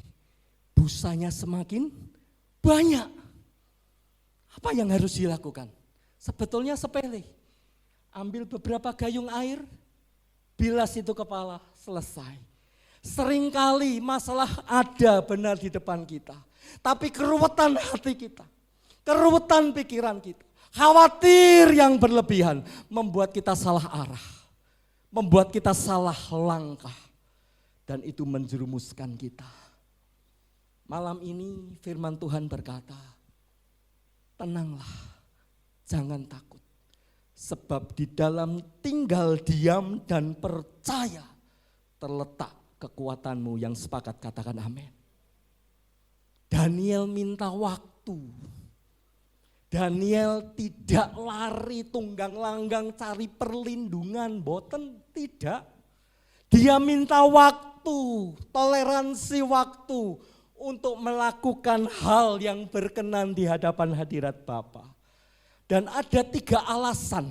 busanya semakin banyak. Apa yang harus dilakukan? Sebetulnya sepele. Ambil beberapa gayung air, bilas itu kepala, selesai. Seringkali masalah ada benar di depan kita. Tapi keruwetan hati kita, keruwetan pikiran kita, khawatir yang berlebihan membuat kita salah arah, membuat kita salah langkah, dan itu menjerumuskan kita. Malam ini firman Tuhan berkata, tenanglah, jangan takut, sebab di dalam tinggal diam dan percaya terletak kekuatanmu. Yang sepakat katakan amin. Daniel minta waktu. Daniel tidak lari tunggang langgang cari perlindungan, boten tidak. Dia minta waktu, toleransi waktu untuk melakukan hal yang berkenan di hadapan hadirat Bapa. Dan ada 3 alasan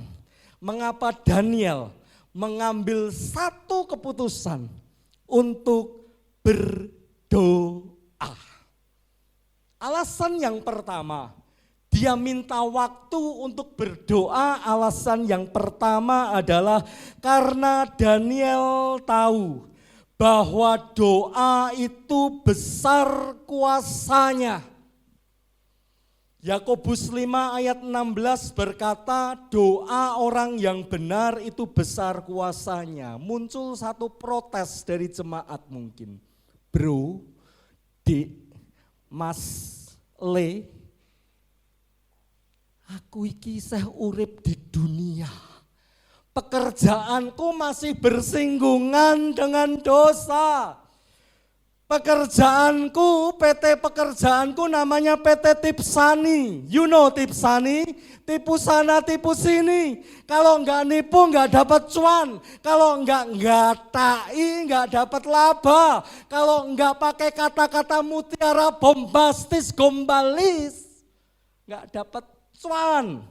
mengapa Daniel mengambil satu keputusan untuk berdoa. Alasan yang pertama, dia minta waktu untuk berdoa. Alasan yang pertama adalah karena Daniel tahu bahwa doa itu besar kuasanya. Yakobus 5 ayat 16 berkata, doa orang yang benar itu besar kuasanya. Muncul satu protes dari jemaat mungkin. Bro, Dik, Mas, Le, aku iki seh urip di dunia. Pekerjaanku masih bersinggungan dengan dosa. Pekerjaanku, PT pekerjaanku namanya PT Tipsani. You know Tipsani, tipu sana tipu sini. Kalau enggak nipu enggak dapat cuan. Kalau enggak tai enggak dapat laba. Kalau enggak pakai kata-kata mutiara bombastis gombalis enggak dapat cuan.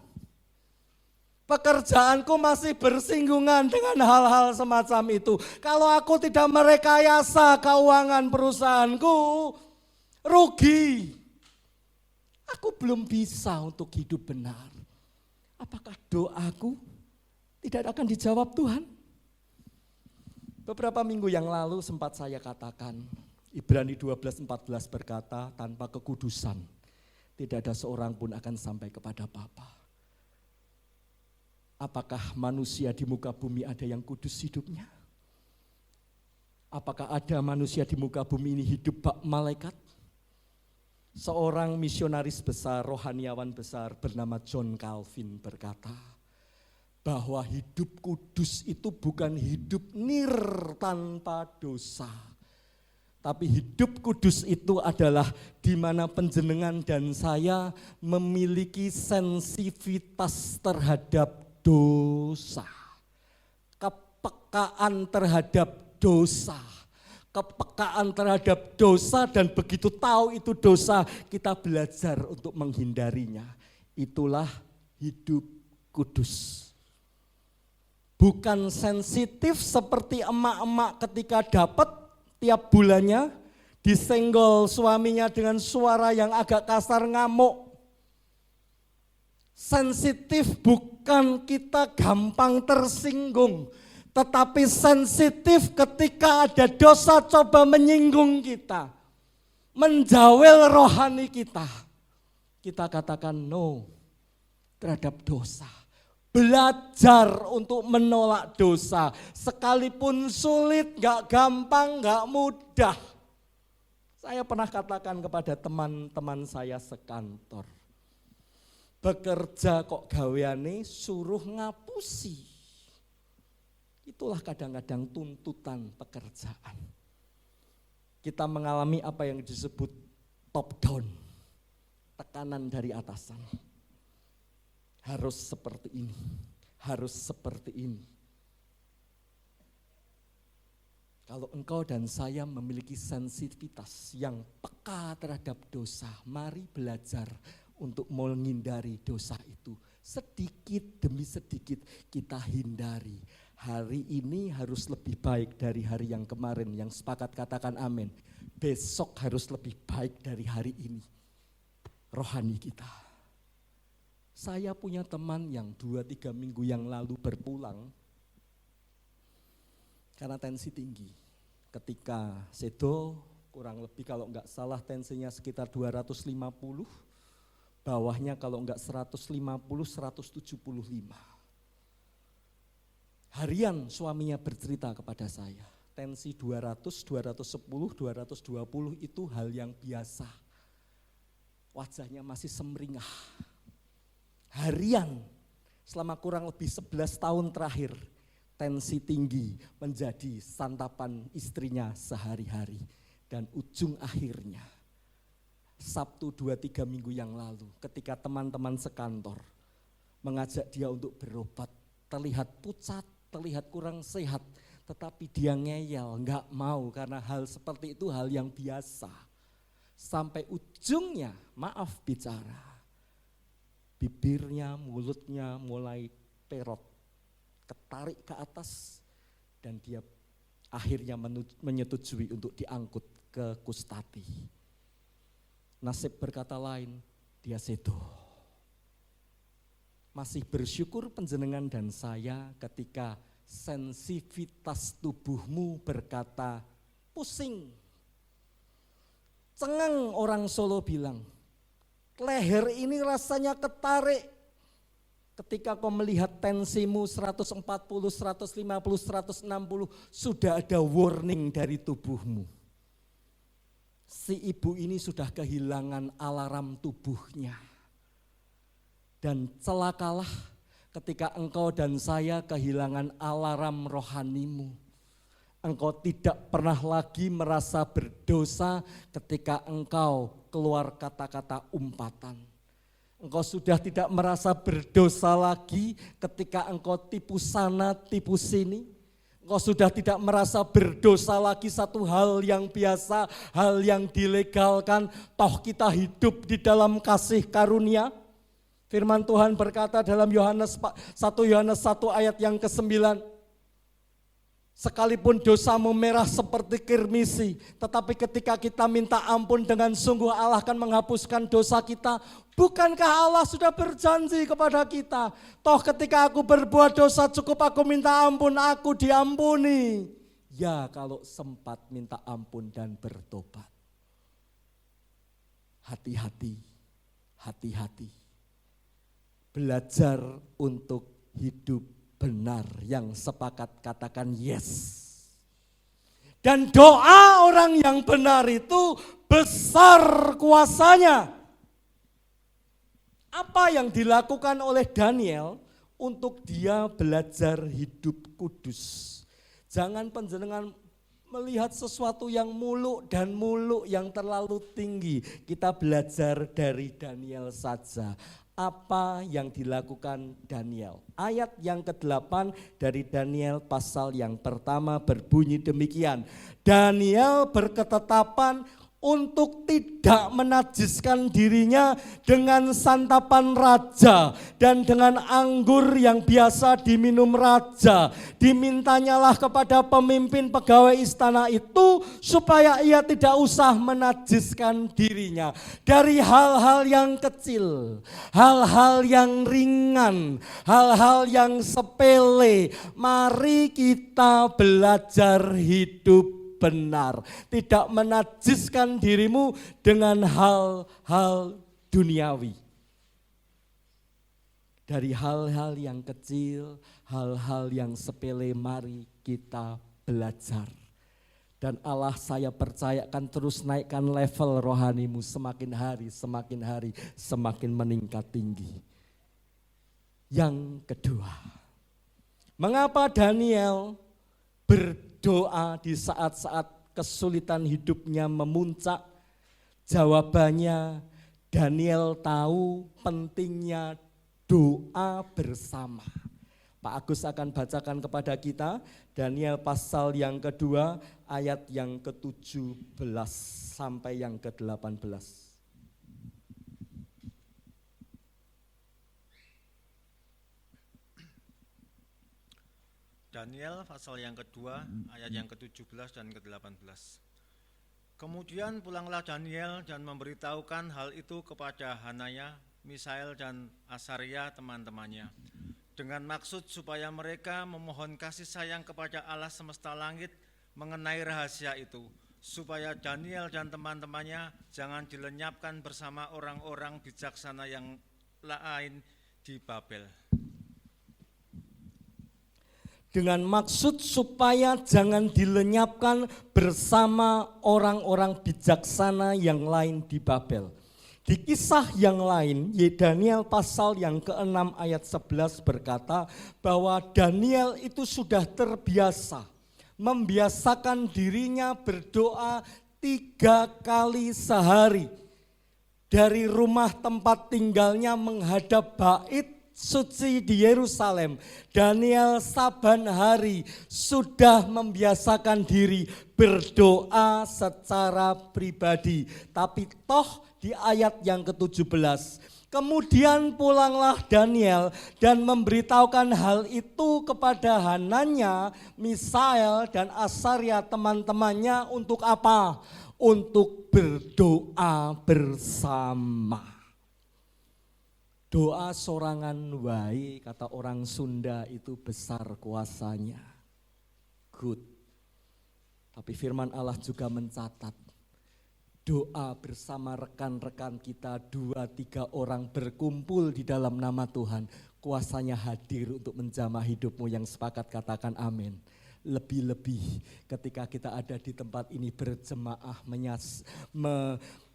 Pekerjaanku masih bersinggungan dengan hal-hal semacam itu. Kalau aku tidak merekayasa keuangan perusahaanku, rugi. Aku belum bisa untuk hidup benar. Apakah doaku tidak akan dijawab Tuhan? Beberapa minggu yang lalu sempat saya katakan, Ibrani 12:14 berkata, tanpa kekudusan tidak ada seorang pun akan sampai kepada Bapa. Apakah manusia di muka bumi ada yang kudus hidupnya? Apakah ada manusia di muka bumi ini hidup bak malaikat? Seorang misionaris besar, rohaniawan besar bernama John Calvin berkata bahwa hidup kudus itu bukan hidup nir tanpa dosa. Tapi hidup kudus itu adalah di mana panjenengan dan saya memiliki sensitivitas terhadap dosa, kepekaan terhadap dosa, kepekaan terhadap dosa, dan begitu tahu itu dosa, kita belajar untuk menghindarinya. Itulah hidup kudus. Bukan sensitif seperti emak-emak ketika dapat tiap bulannya, disenggol suaminya dengan suara yang agak kasar, ngamuk. Sensitif bukan kita gampang tersinggung, tetapi sensitif ketika ada dosa coba menyinggung kita, menjawel rohani kita. Kita katakan no terhadap dosa. Belajar untuk menolak dosa, sekalipun sulit, gak gampang, gak mudah. Saya pernah katakan kepada teman-teman saya sekantor, bekerja kok gaweane suruh ngapusi. Itulah kadang-kadang tuntutan pekerjaan. Kita mengalami apa yang disebut top down, tekanan dari atasan. Harus seperti ini, harus seperti ini. Kalau engkau dan saya memiliki sensitivitas yang peka terhadap dosa, mari belajar untuk menghindari dosa itu. Sedikit demi sedikit kita hindari. Hari ini harus lebih baik dari hari yang kemarin. Yang sepakat katakan amin. Besok harus lebih baik dari hari ini. Rohani kita. Saya punya teman yang 2-3 minggu yang lalu berpulang karena tensi tinggi. Ketika sedo kurang lebih kalau enggak salah tensinya sekitar 250, bawahnya kalau enggak 150, 175. Harian suaminya bercerita kepada saya, tensi 200, 210, 220 itu hal yang biasa. Wajahnya masih semringah. Harian selama kurang lebih 11 tahun terakhir, tensi tinggi menjadi santapan istrinya sehari-hari. Dan ujung akhirnya, Sabtu 2-3 minggu yang lalu ketika teman-teman sekantor mengajak dia untuk berobat, terlihat pucat, terlihat kurang sehat, tetapi dia ngeyel, enggak mau karena hal seperti itu hal yang biasa. Sampai ujungnya, maaf bicara, bibirnya, mulutnya mulai perot, ketarik ke atas dan dia akhirnya menyetujui untuk diangkut ke Kustati. Nasib berkata lain, dia sedo. Masih bersyukur panjenengan dan saya ketika sensitivitas tubuhmu berkata pusing. Cengeng orang Solo bilang, leher ini rasanya ketarik. Ketika kau melihat tensimu 140, 150, 160, sudah ada warning dari tubuhmu. Si ibu ini sudah kehilangan alarm tubuhnya. Dan celakalah ketika engkau dan saya kehilangan alarm rohanimu. Engkau tidak pernah lagi merasa berdosa ketika engkau keluar kata-kata umpatan. Engkau sudah tidak merasa berdosa lagi ketika engkau tipu sana, tipu sini. Engkau sudah tidak merasa berdosa lagi, satu hal yang biasa, hal yang dilegalkan. Toh kita hidup di dalam kasih karunia. Firman Tuhan berkata dalam 1 Yohanes 1 ayat yang ke-9. Sekalipun dosamu merah seperti kirmisi, tetapi ketika kita minta ampun dengan sungguh Allah akan menghapuskan dosa kita. Bukankah Allah sudah berjanji kepada kita, toh ketika aku berbuat dosa cukup aku minta ampun, aku diampuni. Ya kalau sempat minta ampun dan bertobat. Hati-hati, hati-hati. Belajar untuk hidup benar, yang sepakat katakan yes. Dan doa orang yang benar itu besar kuasanya. Apa yang dilakukan oleh Daniel untuk dia belajar hidup kudus. Jangan panjenengan melihat sesuatu yang muluk dan muluk yang terlalu tinggi. Kita belajar dari Daniel saja. Apa yang dilakukan Daniel? Ayat yang ke-8 dari Daniel pasal yang pertama berbunyi demikian. Daniel berketetapan untuk tidak menajiskan dirinya dengan santapan raja dan dengan anggur yang biasa diminum raja. Dimintanyalah kepada pemimpin pegawai istana itu supaya ia tidak usah menajiskan dirinya dari hal-hal yang kecil, hal-hal yang ringan, hal-hal yang sepele. Mari kita belajar hidup benar, tidak menajiskan dirimu dengan hal-hal duniawi. Dari hal-hal yang kecil, hal-hal yang sepele, mari kita belajar. Dan Allah, saya percaya akan terus naikkan level rohanimu semakin hari, semakin meningkat tinggi. Yang kedua, mengapa Daniel berdoa di saat-saat kesulitan hidupnya memuncak? Jawabannya, Daniel tahu pentingnya doa bersama. Pak Agus akan bacakan kepada kita Daniel pasal yang kedua ayat yang ke-17 sampai yang ke-18. Daniel pasal yang kedua, ayat yang ke-17 dan ke-18. Kemudian pulanglah Daniel dan memberitahukan hal itu kepada Hanaya, Misael dan Asaria teman-temannya, dengan maksud supaya mereka memohon kasih sayang kepada Allah semesta langit mengenai rahasia itu, supaya Daniel dan teman-temannya jangan dilenyapkan bersama orang-orang bijaksana yang lain di Babel. Dengan maksud supaya jangan dilenyapkan bersama orang-orang bijaksana yang lain di Babel. Di kisah yang lain, Daniel pasal yang ke-6 ayat 11 berkata bahwa Daniel itu sudah terbiasa, membiasakan dirinya berdoa 3 kali sehari. Dari rumah tempat tinggalnya menghadap bait suci di Yerusalem. Daniel saban hari sudah membiasakan diri berdoa secara pribadi. Tapi toh di ayat yang ke-17, kemudian pulanglah Daniel dan memberitahukan hal itu kepada Hananya, Misael dan Asaria teman-temannya untuk apa? Untuk berdoa bersama. Doa sorangan wae, kata orang Sunda itu besar kuasanya. Good. Tapi firman Allah juga mencatat, doa bersama rekan-rekan kita 2-3 orang berkumpul di dalam nama Tuhan, kuasanya hadir untuk menjamah hidupmu. Yang sepakat katakan amin. Lebih-lebih ketika kita ada di tempat ini berjemaah,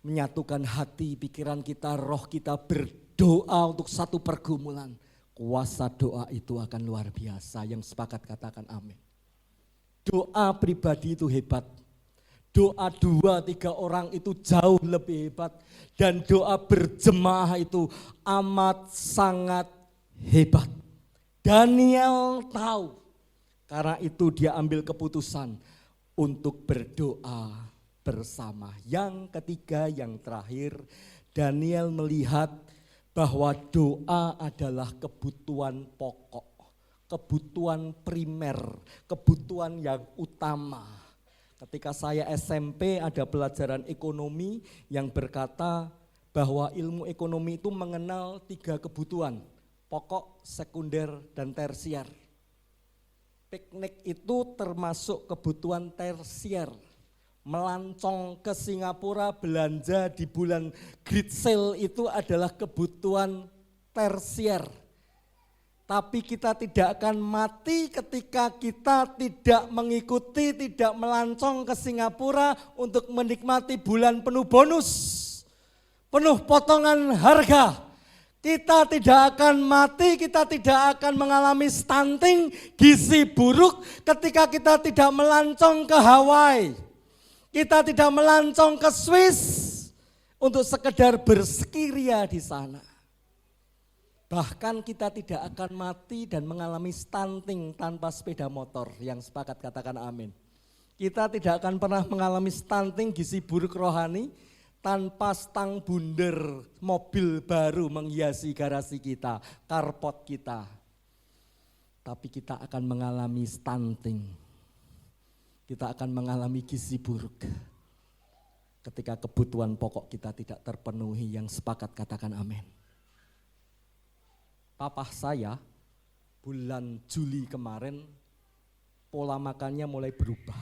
menyatukan hati, pikiran kita, roh kita berdoa untuk satu pergumulan. Kuasa doa itu akan luar biasa. Yang sepakat katakan amin. Doa pribadi itu hebat. Doa 2-3 orang itu jauh lebih hebat. Dan doa berjemaah itu amat sangat hebat. Daniel tahu. Karena itu dia ambil keputusan untuk berdoa bersama. Yang ketiga, yang terakhir, Daniel melihat bahwa doa adalah kebutuhan pokok, kebutuhan primer, kebutuhan yang utama. Ketika saya SMP ada pelajaran ekonomi yang berkata bahwa ilmu ekonomi itu mengenal 3 kebutuhan, pokok, sekunder, dan tersier. Piknik itu termasuk kebutuhan tersier. Melancong ke Singapura belanja di bulan Great Sale itu adalah kebutuhan tersier. Tapi kita tidak akan mati ketika kita tidak mengikuti, tidak melancong ke Singapura untuk menikmati bulan penuh bonus, penuh potongan harga. Kita tidak akan mati, kita tidak akan mengalami stunting, gizi buruk ketika kita tidak melancong ke Hawaii. Kita tidak melancong ke Swiss untuk sekedar bersekiria di sana. Bahkan kita tidak akan mati dan mengalami stunting tanpa sepeda motor. Yang sepakat katakan amin. Kita tidak akan pernah mengalami stunting, gizi buruk rohani tanpa stang bunder mobil baru menghiasi garasi kita, carport kita. Tapi kita akan mengalami stunting. Kita akan mengalami gizi buruk. Ketika kebutuhan pokok kita tidak terpenuhi. Yang sepakat katakan amin. Papa saya bulan Juli kemarin pola makannya mulai berubah.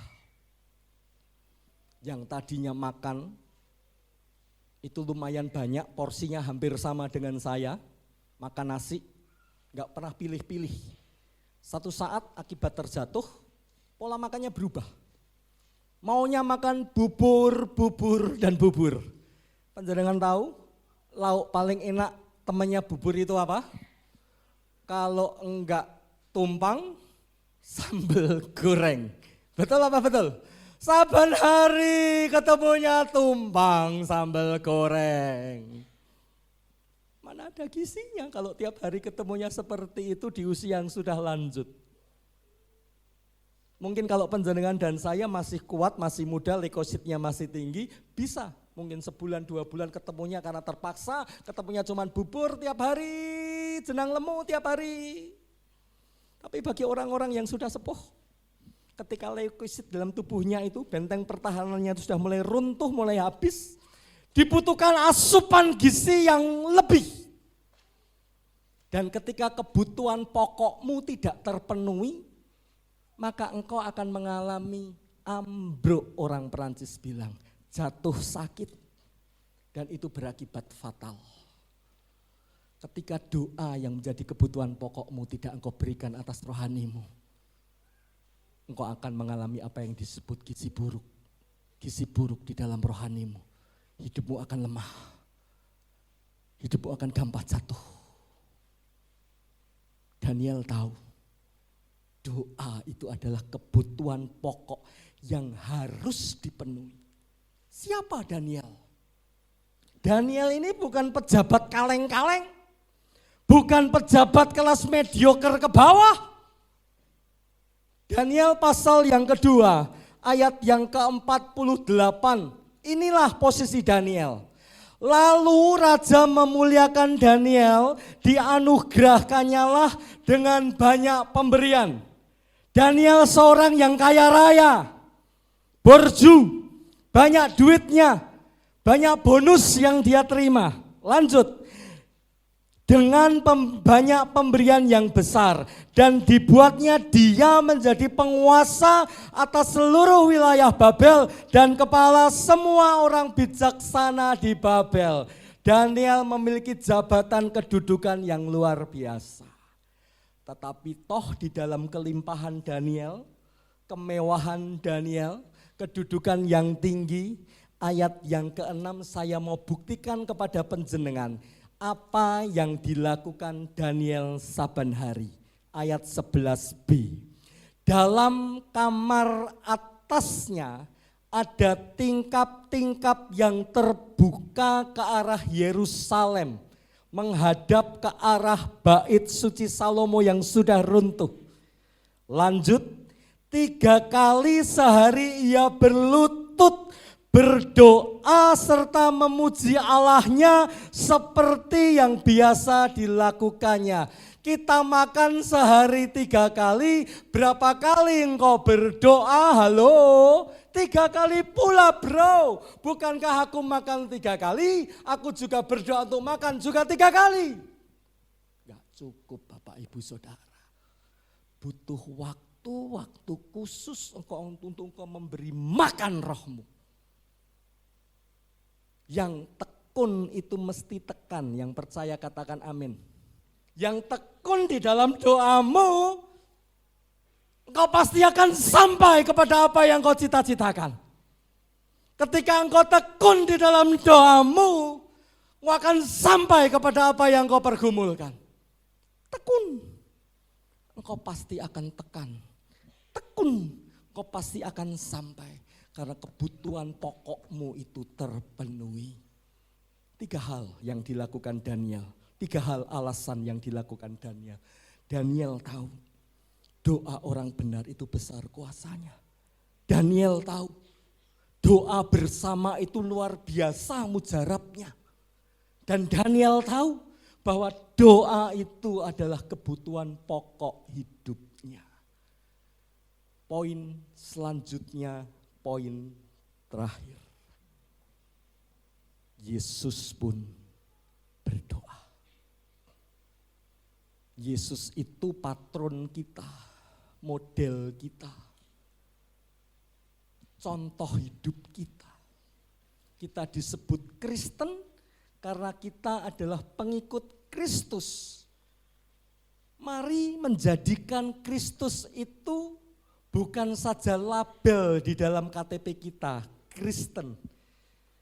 Yang tadinya makan itu lumayan banyak, porsinya hampir sama dengan saya, makan nasi, gak pernah pilih-pilih. Satu saat akibat terjatuh, pola makannya berubah. Maunya makan bubur, dan bubur. Panjenengan tahu, lauk paling enak temannya bubur itu apa? Kalau enggak tumpang, sambal goreng. Betul apa betul? Saban hari ketemunya tumpang sambal goreng. Mana ada gizinya kalau tiap hari ketemunya seperti itu di usia yang sudah lanjut. Mungkin kalau panjenengan dan saya masih kuat, masih muda, leukositnya masih tinggi, bisa. Mungkin sebulan 2 bulan ketemunya karena terpaksa, ketemunya cuma bubur tiap hari, jenang lemu tiap hari. Tapi bagi orang-orang yang sudah sepuh, ketika leukosit dalam tubuhnya itu, benteng pertahanannya itu sudah mulai runtuh, mulai habis, dibutuhkan asupan gizi yang lebih. Dan ketika kebutuhan pokokmu tidak terpenuhi, maka engkau akan mengalami ambruk, orang Perancis bilang, jatuh sakit. Dan itu berakibat fatal. Ketika doa yang menjadi kebutuhan pokokmu tidak engkau berikan atas rohanimu, engkau akan mengalami apa yang disebut gizi buruk. Gizi buruk di dalam rohanimu. Hidupmu akan lemah. Hidupmu akan gampang jatuh. Daniel tahu, doa itu adalah kebutuhan pokok yang harus dipenuhi. Siapa Daniel? Daniel ini bukan pejabat kaleng-kaleng. Bukan pejabat kelas mediocre ke bawah. Daniel pasal yang kedua, ayat yang ke-48, inilah posisi Daniel. Lalu raja memuliakan Daniel, dianugerahkannya lah dengan banyak pemberian. Daniel seorang yang kaya raya, borju, banyak duitnya, banyak bonus yang dia terima. Lanjut. Dengan banyak pemberian yang besar dan dibuatnya dia menjadi penguasa atas seluruh wilayah Babel dan kepala semua orang bijaksana di Babel. Daniel memiliki jabatan kedudukan yang luar biasa. Tetapi toh di dalam kelimpahan Daniel, kemewahan Daniel, kedudukan yang tinggi, ayat yang ke-6 saya mau buktikan kepada panjenengan apa yang dilakukan Daniel saban hari. Ayat 11b. Dalam kamar atasnya ada tingkap-tingkap yang terbuka ke arah Yerusalem, menghadap ke arah bait suci Salomo yang sudah runtuh. Lanjut, 3 kali sehari ia berlutut, berdoa serta memuji Allahnya seperti yang biasa dilakukannya. Kita makan sehari 3 kali, berapa kali engkau berdoa? Halo? 3 kali pula bro. Bukankah aku makan 3 kali, aku juga berdoa untuk makan juga 3 kali? Gak cukup Bapak Ibu Saudara. Butuh waktu khusus untuk engkau memberi makan rohmu. Yang tekun itu mesti tekan, yang percaya katakan amin. Yang tekun di dalam doamu, engkau pasti akan sampai kepada apa yang kau cita-citakan. Ketika engkau tekun di dalam doamu, engkau akan sampai kepada apa yang kau pergumulkan. Tekun, engkau pasti akan tekan. Tekun, engkau pasti akan sampai. Karena kebutuhan pokokmu itu terpenuhi. 3 hal yang dilakukan Daniel. 3 hal alasan yang dilakukan Daniel. Daniel tahu doa orang benar itu besar kuasanya. Daniel tahu doa bersama itu luar biasa mujarabnya. Dan Daniel tahu bahwa doa itu adalah kebutuhan pokok hidupnya. Poin selanjutnya, poin terakhir. Yesus pun berdoa. Yesus itu patron kita, model kita, contoh hidup kita. Kita disebut Kristen karena kita adalah pengikut Kristus. Mari menjadikan Kristus itu bukan saja label di dalam KTP kita, Kristen.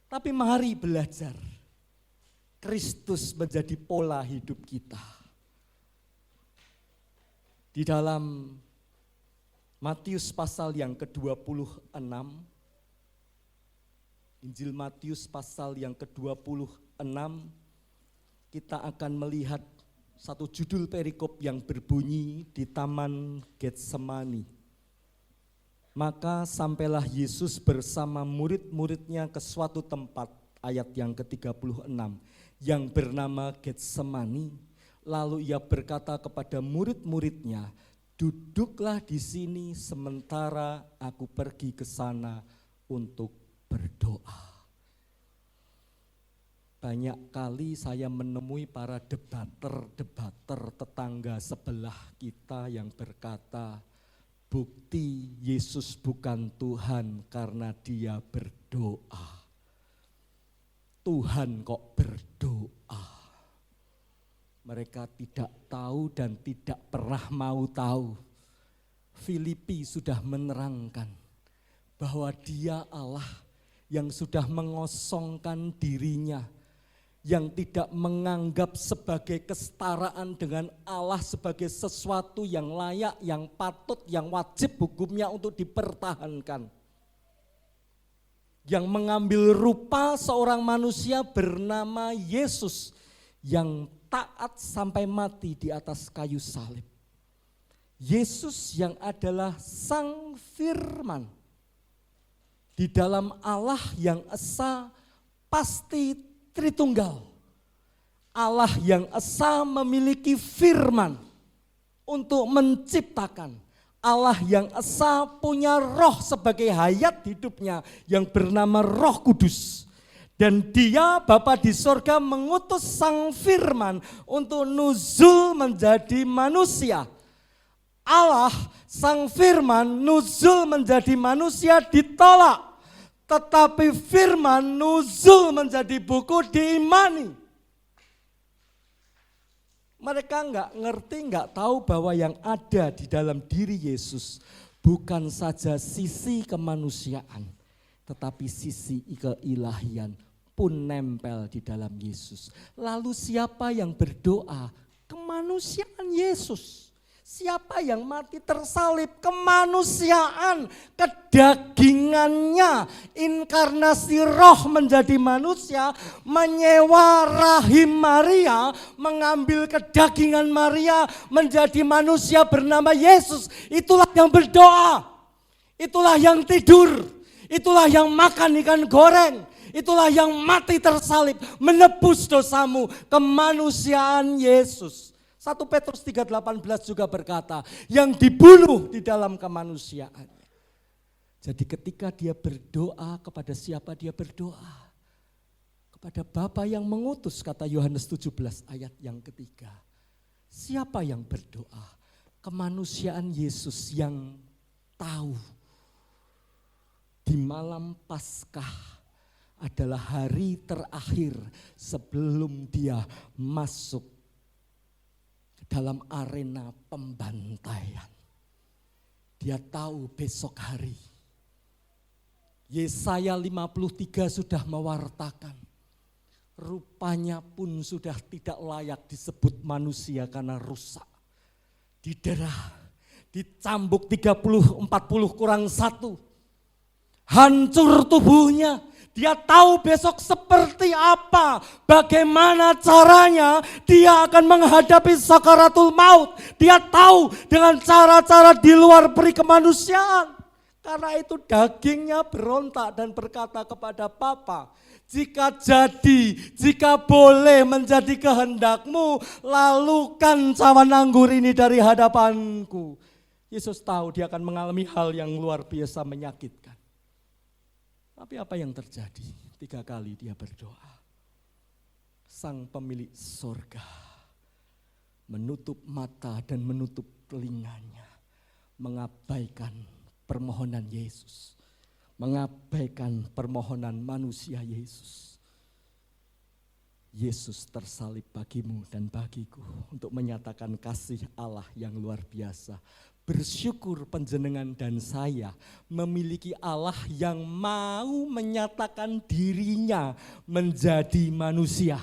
Tapi mari belajar, Kristus menjadi pola hidup kita. Di dalam Matius pasal yang ke-26, Injil Matius pasal yang ke-26, kita akan melihat satu judul perikop yang berbunyi di Taman Getsemani. Maka sampailah Yesus bersama murid-muridnya ke suatu tempat, ayat yang ke-36, yang bernama Getsemani. Lalu ia berkata kepada murid-muridnya, duduklah di sini sementara aku pergi ke sana untuk berdoa. Banyak kali saya menemui para debater tetangga sebelah kita yang berkata, bukti Yesus bukan Tuhan karena dia berdoa. Tuhan kok berdoa? Mereka tidak tahu dan tidak pernah mau tahu. Filipi sudah menerangkan bahwa dia Allah yang sudah mengosongkan dirinya, yang tidak menganggap sebagai kesetaraan dengan Allah sebagai sesuatu yang layak, yang patut, yang wajib hukumnya untuk dipertahankan. Yang mengambil rupa seorang manusia bernama Yesus yang taat sampai mati di atas kayu salib. Yesus yang adalah Sang Firman. Di dalam Allah yang esa pasti Tritunggal. Allah yang esa memiliki firman untuk menciptakan. Allah yang esa punya roh sebagai hayat hidupnya yang bernama Roh Kudus. Dan dia Bapa di sorga mengutus Sang Firman untuk nuzul menjadi manusia. Allah Sang Firman nuzul menjadi manusia ditolak. Tetapi firman nuzul menjadi buku diimani. Mereka enggak ngerti, enggak tahu bahwa yang ada di dalam diri Yesus bukan saja sisi kemanusiaan, tetapi sisi keilahian pun nempel di dalam Yesus. Lalu siapa yang berdoa? Kemanusiaan Yesus. Siapa yang mati tersalib? Kemanusiaan, kedagingannya, inkarnasi roh menjadi manusia, menyewa rahim Maria, mengambil kedagingan Maria menjadi manusia bernama Yesus. Itulah yang berdoa, itulah yang tidur, itulah yang makan ikan goreng, itulah yang mati tersalib, menebus dosamu, kemanusiaan Yesus. 1 Petrus 3:18 juga berkata, yang dibunuh di dalam kemanusiaannya. Jadi ketika dia berdoa, kepada siapa dia berdoa? Kepada Bapa yang mengutus, kata Yohanes 17 ayat yang ketiga. Siapa yang berdoa? Kemanusiaan Yesus yang tahu di malam Paskah adalah hari terakhir sebelum dia masuk dalam arena pembantaian. Dia tahu besok hari. Yesaya 53 sudah mewartakan. Rupanya pun sudah tidak layak disebut manusia karena rusak. Didera, dicambuk 30-40 kurang 1. Hancur tubuhnya. Dia tahu besok seperti apa, bagaimana caranya dia akan menghadapi sakaratul maut. Dia tahu dengan cara-cara di luar peri kemanusiaan. Karena itu dagingnya berontak dan berkata kepada Bapa, jika jadi, jika boleh menjadi kehendakmu, lalukan cawan anggur ini dari hadapanku. Yesus tahu dia akan mengalami hal yang luar biasa menyakitkan. Tapi apa yang terjadi? 3 kali dia berdoa. Sang pemilik sorga menutup mata dan menutup telinganya. Mengabaikan permohonan Yesus. Mengabaikan permohonan manusia Yesus. Yesus tersalib bagimu dan bagiku untuk menyatakan kasih Allah yang luar biasa. Bersyukur panjenengan dan saya memiliki Allah yang mau menyatakan dirinya menjadi manusia.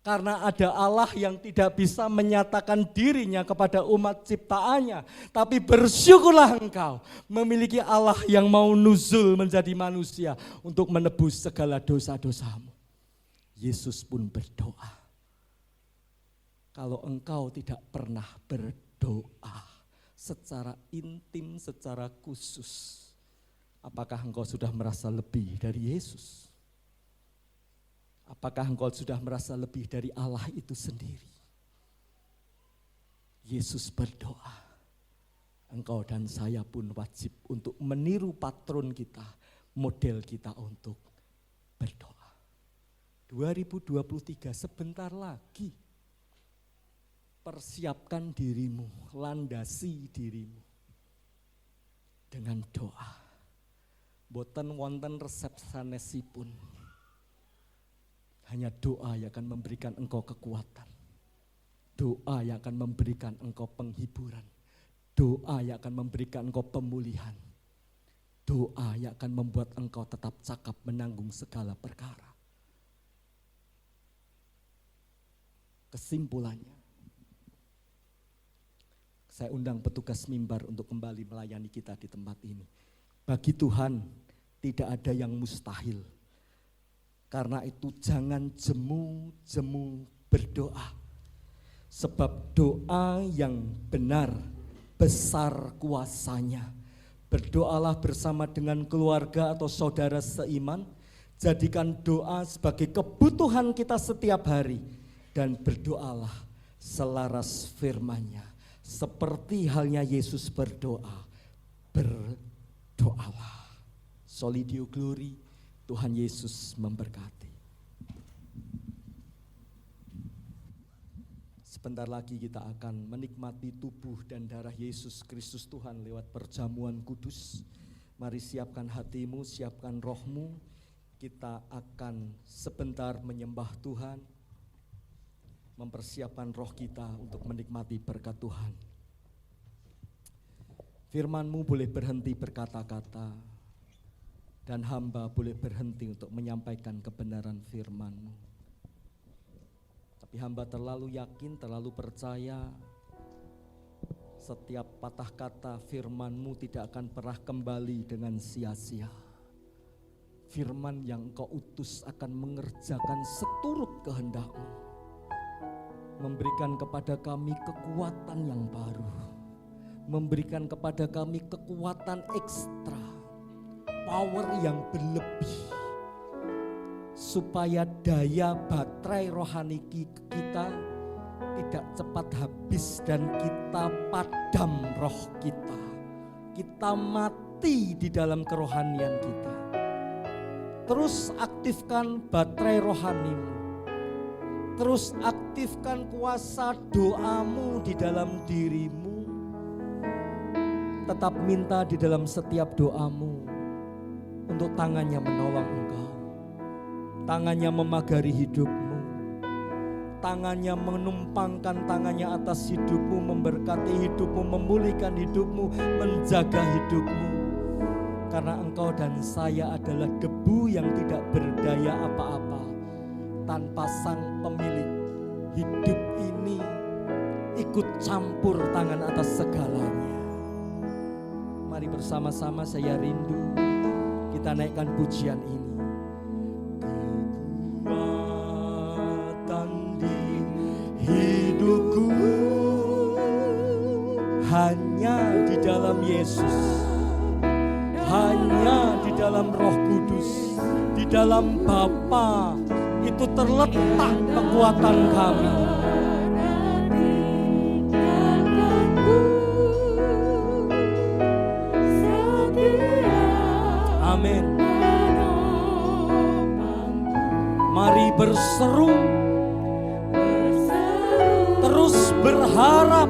Karena ada Allah yang tidak bisa menyatakan dirinya kepada umat ciptaannya. Tapi bersyukurlah engkau memiliki Allah yang mau nuzul menjadi manusia untuk menebus segala dosa-dosamu. Yesus pun berdoa. Kalau engkau tidak pernah berdoa secara intim, secara khusus, apakah engkau sudah merasa lebih dari Yesus? Apakah engkau sudah merasa lebih dari Allah itu sendiri? Yesus berdoa. engkau dan saya pun wajib untuk meniru patron kita, model kita untuk berdoa. 2023 sebentar lagi. Persiapkan dirimu, landasi dirimu dengan doa. Boten wonten resep sanesipun. Hanya doa yang akan memberikan engkau kekuatan. Doa yang akan memberikan engkau penghiburan. Doa yang akan memberikan engkau pemulihan. Doa yang akan membuat engkau tetap cakap menanggung segala perkara. Kesimpulannya, saya undang petugas mimbar untuk kembali melayani kita di tempat ini. Bagi Tuhan tidak ada yang mustahil. Karena itu jangan jemu-jemu berdoa. Sebab doa yang benar besar kuasanya. Berdoalah bersama dengan keluarga atau saudara seiman. Jadikan doa sebagai kebutuhan kita setiap hari. Dan berdoalah selaras firman-Nya. Seperti halnya Yesus berdoa, berdoalah. Soli Deo Glory, Tuhan Yesus memberkati. Sebentar lagi kita akan menikmati tubuh dan darah Yesus Kristus Tuhan lewat perjamuan kudus. Mari siapkan hatimu, siapkan rohmu. Kita akan sebentar menyembah Tuhan, mempersiapkan roh kita untuk menikmati berkat Tuhan. Firman-Mu boleh berhenti berkata-kata, dan hamba boleh berhenti untuk menyampaikan kebenaran firman-Mu. Tapi hamba terlalu yakin, terlalu percaya, setiap patah kata firman-Mu tidak akan pernah kembali dengan sia-sia. Firman yang Engkau utus akan mengerjakan seturut kehendak-Mu, memberikan kepada kami kekuatan yang baru, memberikan kepada kami kekuatan ekstra, power yang berlebih, supaya daya baterai rohani kita tidak cepat habis dan kita padam roh kita mati di dalam kerohanian kita. Terus aktifkan baterai rohanimu. Terus aktifkan kuasa doamu di dalam dirimu. Tetap minta di dalam setiap doamu untuk tangannya menolong engkau. Tangannya memagari hidupmu. Tangannya menumpangkan tangannya atas hidupmu, memberkati hidupmu, memulihkan hidupmu, menjaga hidupmu. Karena engkau dan saya adalah debu yang tidak berdaya apa-apa. Tanpa sang pemilik, hidup ini ikut campur tangan atas segalanya. Mari bersama-sama saya rindu kita naikkan pujian ini. Kekuatan di hidupku hanya di dalam Yesus, hanya di dalam Roh Kudus, di dalam Bapa. Itu terletak kekuatan kami. Amin. Mari berseru, terus berharap.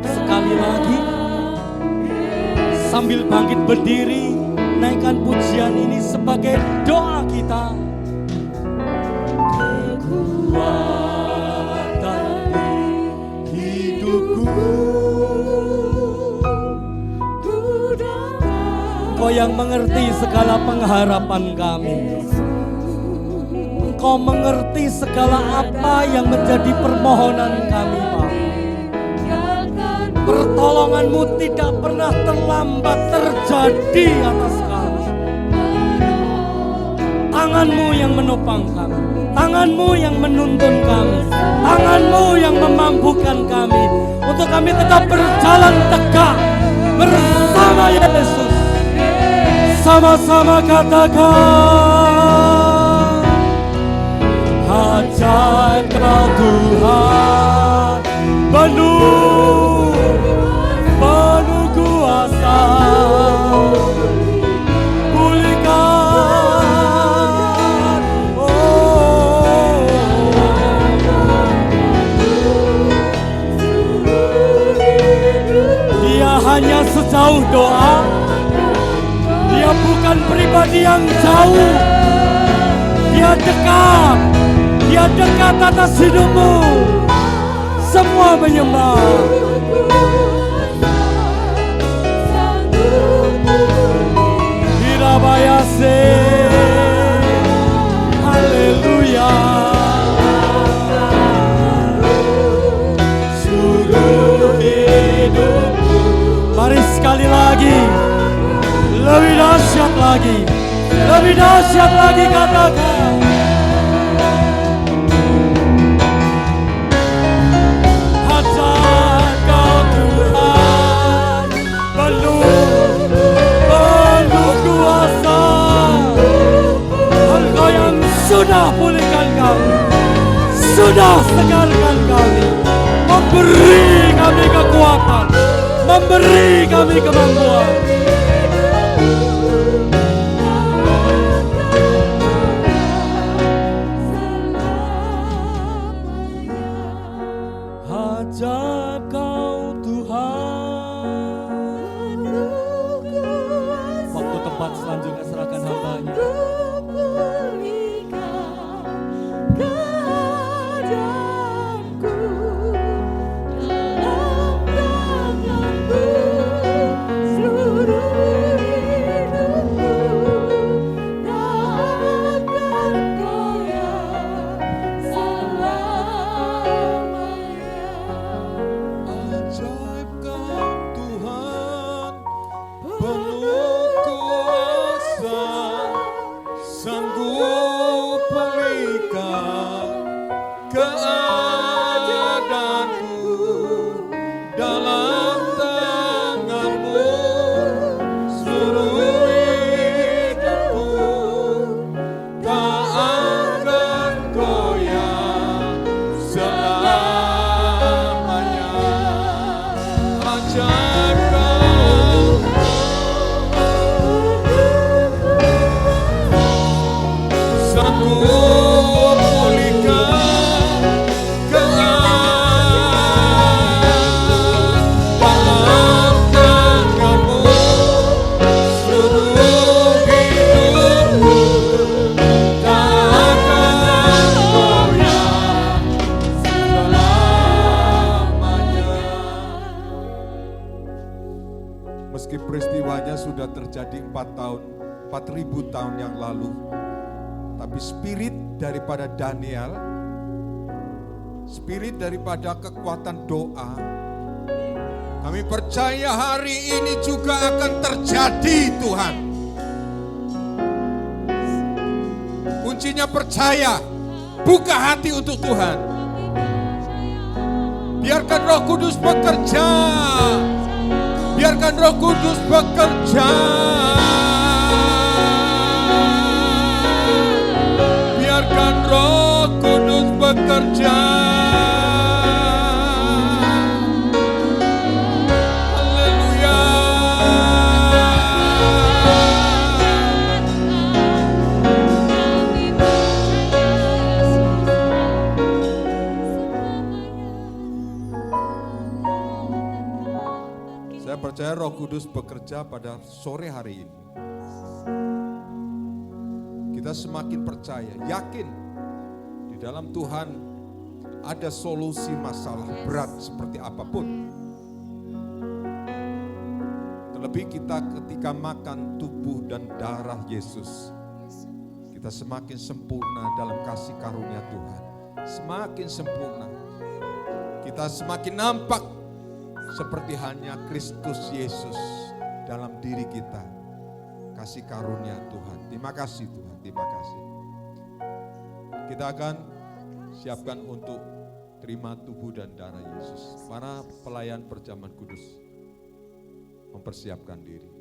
Sekali lagi, sambil bangkit berdiri, naikkan pujian ini sebagai doa kita. Kekuatan di hidupku, Engkau yang mengerti segala pengharapan kami. Engkau mengerti segala apa yang menjadi permohonan kami, Pak. Pertolongan-Mu tidak pernah terlambat terjadi atas kami. Tangan-Mu yang menopang kami, Tangan-Mu yang menuntun kami, Tangan-Mu yang memampukan kami untuk kami tetap berjalan tegak bersama Yesus. Sama-sama katakan, ajaib Kau Tuhan penuh kuasa. Pulihkan, oh. Dia hanya sejauh doa. Dia bukan pribadi yang jauh. Dia dekat. Dia dekat atas hidupmu. Semua menyembah. Hirabayase. Haleluya. Seluruh hidupku. Mari sekali lagi. Lebih dahsyat lagi. Lebih dahsyat lagi katakan. Hajat kau Tuhan, penuh kuasa. Engkau yang sudah pulihkan kami, sudah segarkan kami, memberi kami kekuatan, memberi kami kemampuan. Hajat kau Tuhan. Waktu tempat selanjutnya serahkan hamba-Nya. Meski peristiwanya sudah terjadi 4.000 tahun yang lalu, tapi spirit daripada Daniel, spirit daripada kekuatan doa, kami percaya hari ini juga akan terjadi Tuhan. Kuncinya percaya, buka hati untuk Tuhan. Biarkan Roh Kudus bekerja. Biarkan Roh Kudus bekerja. Biarkan Roh Kudus bekerja. Haleluya. Saya percaya Roh Kudus bekerja pada sore hari ini. Kita semakin percaya, yakin di dalam Tuhan ada solusi masalah berat seperti apapun. Terlebih kita ketika makan tubuh dan darah Yesus, kita semakin sempurna dalam kasih karunia Tuhan. Semakin sempurna. Kita semakin nampak seperti hanya Kristus Yesus dalam diri kita. Kasih karunia Tuhan. Terima kasih Tuhan, terima kasih. Kita akan siapkan untuk terima tubuh dan darah Yesus. Para pelayan perjamuan kudus mempersiapkan diri.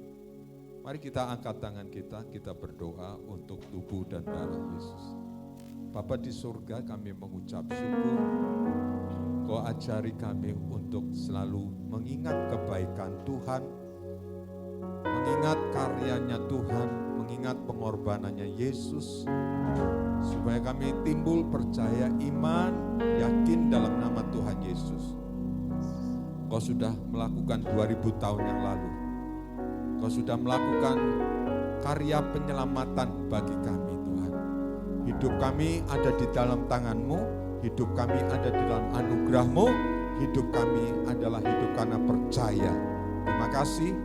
Mari kita angkat tangan kita berdoa untuk tubuh dan darah Yesus. Bapa di surga, kami mengucap syukur Kau ajar Ajari kami untuk selalu mengingat kebaikan Tuhan, mengingat karyanya Tuhan, mengingat pengorbanannya Yesus, supaya kami timbul percaya, iman, yakin dalam nama Tuhan Yesus. Kau sudah melakukan 2000 tahun yang lalu. Kau sudah melakukan karya penyelamatan bagi kami Tuhan. Hidup kami ada di dalam tangan-Mu, hidup kami ada di dalam anugerah-Mu, hidup kami adalah hidup karena percaya. Terima kasih,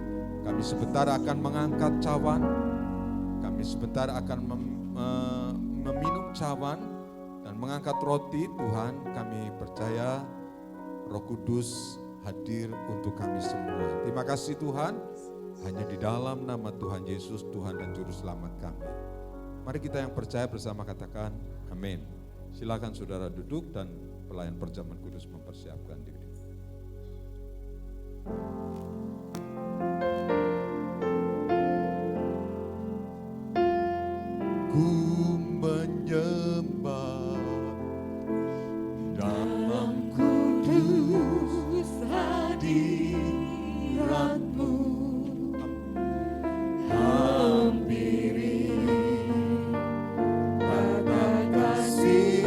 kami sebentar akan mengangkat cawan, kami sebentar akan meminum cawan dan mengangkat roti. Tuhan, kami percaya Roh Kudus hadir untuk kami semua. Terima kasih Tuhan, hanya di dalam nama Tuhan Yesus, Tuhan dan Juru Selamat kami. Mari kita yang percaya bersama katakan amin. Silakan saudara duduk dan pelayan perjamuan kudus mempersiapkan diri. Ku menyembah dalam kudus hadirat-Mu, hampiri tata kasih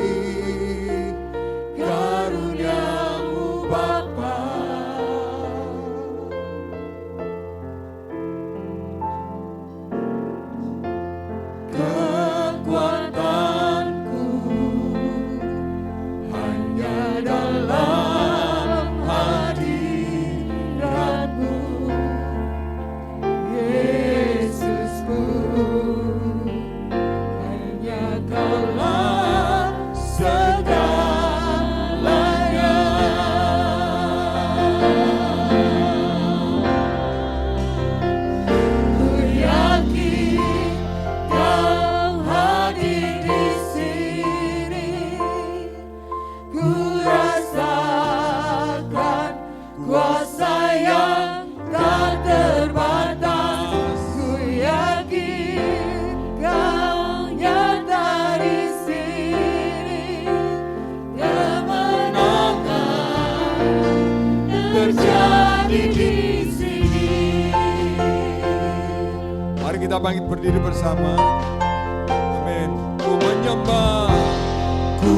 karunia-Mu Bapa. Kekuatanku hanya dalam hadirat-Mu, Yesusku, hanya Kaulah segalanya. Ku yakin Kau hadir di sini, ku rasakan kuasa yang tak terbatas. Ku yakin Kau nyata di sini, kemenangan terjadi di sini. Mari kita bangkit berdiri bersama. Amin. Ku menyembah, ku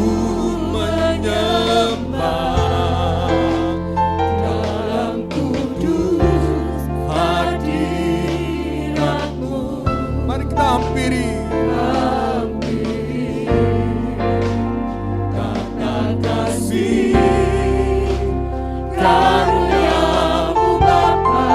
menyembah dalam kudus hadirat-Mu. Mari kita hampiri tata kasih karunia-Mu Bapa.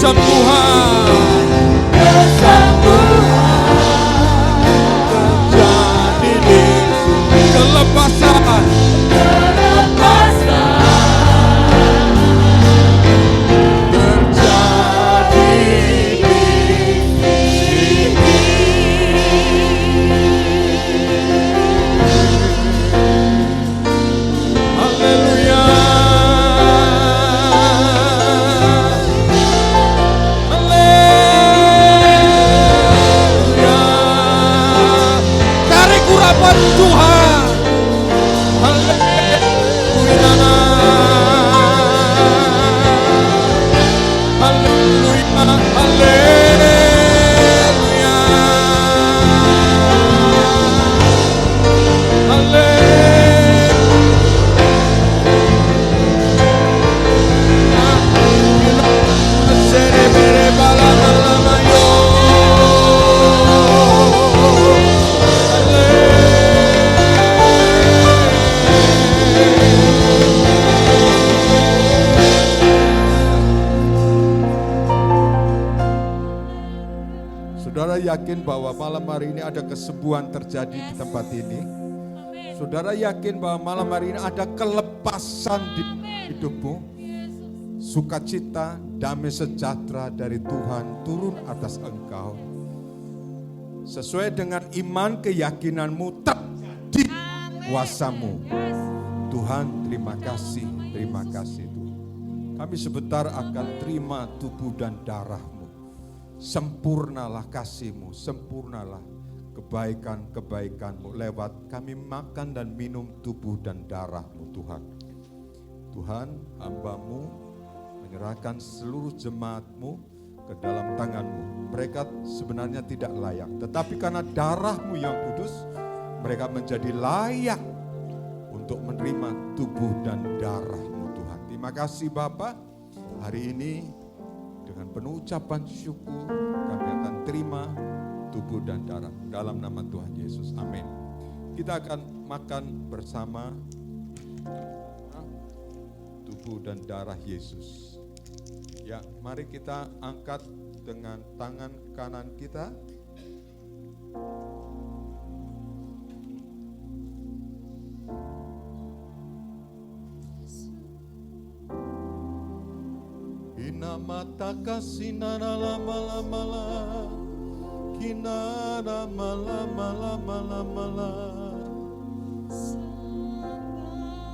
kesembuhan terjadi di sini, kelepasan terjadi di sini. Haleluya. Haleluya. Tarik urapan Tuhan. Haleluya. Haleluya. Haleluya. Saudara yakin bahwa malam hari ini ada kesembuhan terjadi di tempat ini? Amin. Saudara yakin bahwa malam hari ini ada kelepasan di hidupmu? Sukacita, damai sejahtera dari Tuhan turun atas engkau. Sesuai dengan iman keyakinanmu terjadi kuasamu. Tuhan terima kasih Tuhan. Kami sebentar akan terima tubuh dan darah-Mu. Sempurnalah kasih-Mu, sempurnalah kebaikan-kebaikan-Mu lewat kami makan dan minum tubuh dan darah-Mu Tuhan. Tuhan, hamba-Mu menyerahkan seluruh jemaat-Mu ke dalam tangan-Mu. Mereka sebenarnya tidak layak, tetapi karena darah-Mu yang kudus, mereka menjadi layak untuk menerima tubuh dan darah-Mu Tuhan. Terima kasih Bapa. Hari ini dengan penuh ucapan syukur kami akan terima tubuh dan darah dalam nama Tuhan Yesus. Amin. Kita akan makan bersama tubuh dan darah Yesus. Ya, mari kita angkat dengan tangan kanan kita. Mata kasih nara lama lama la, kinara malama lama lama la,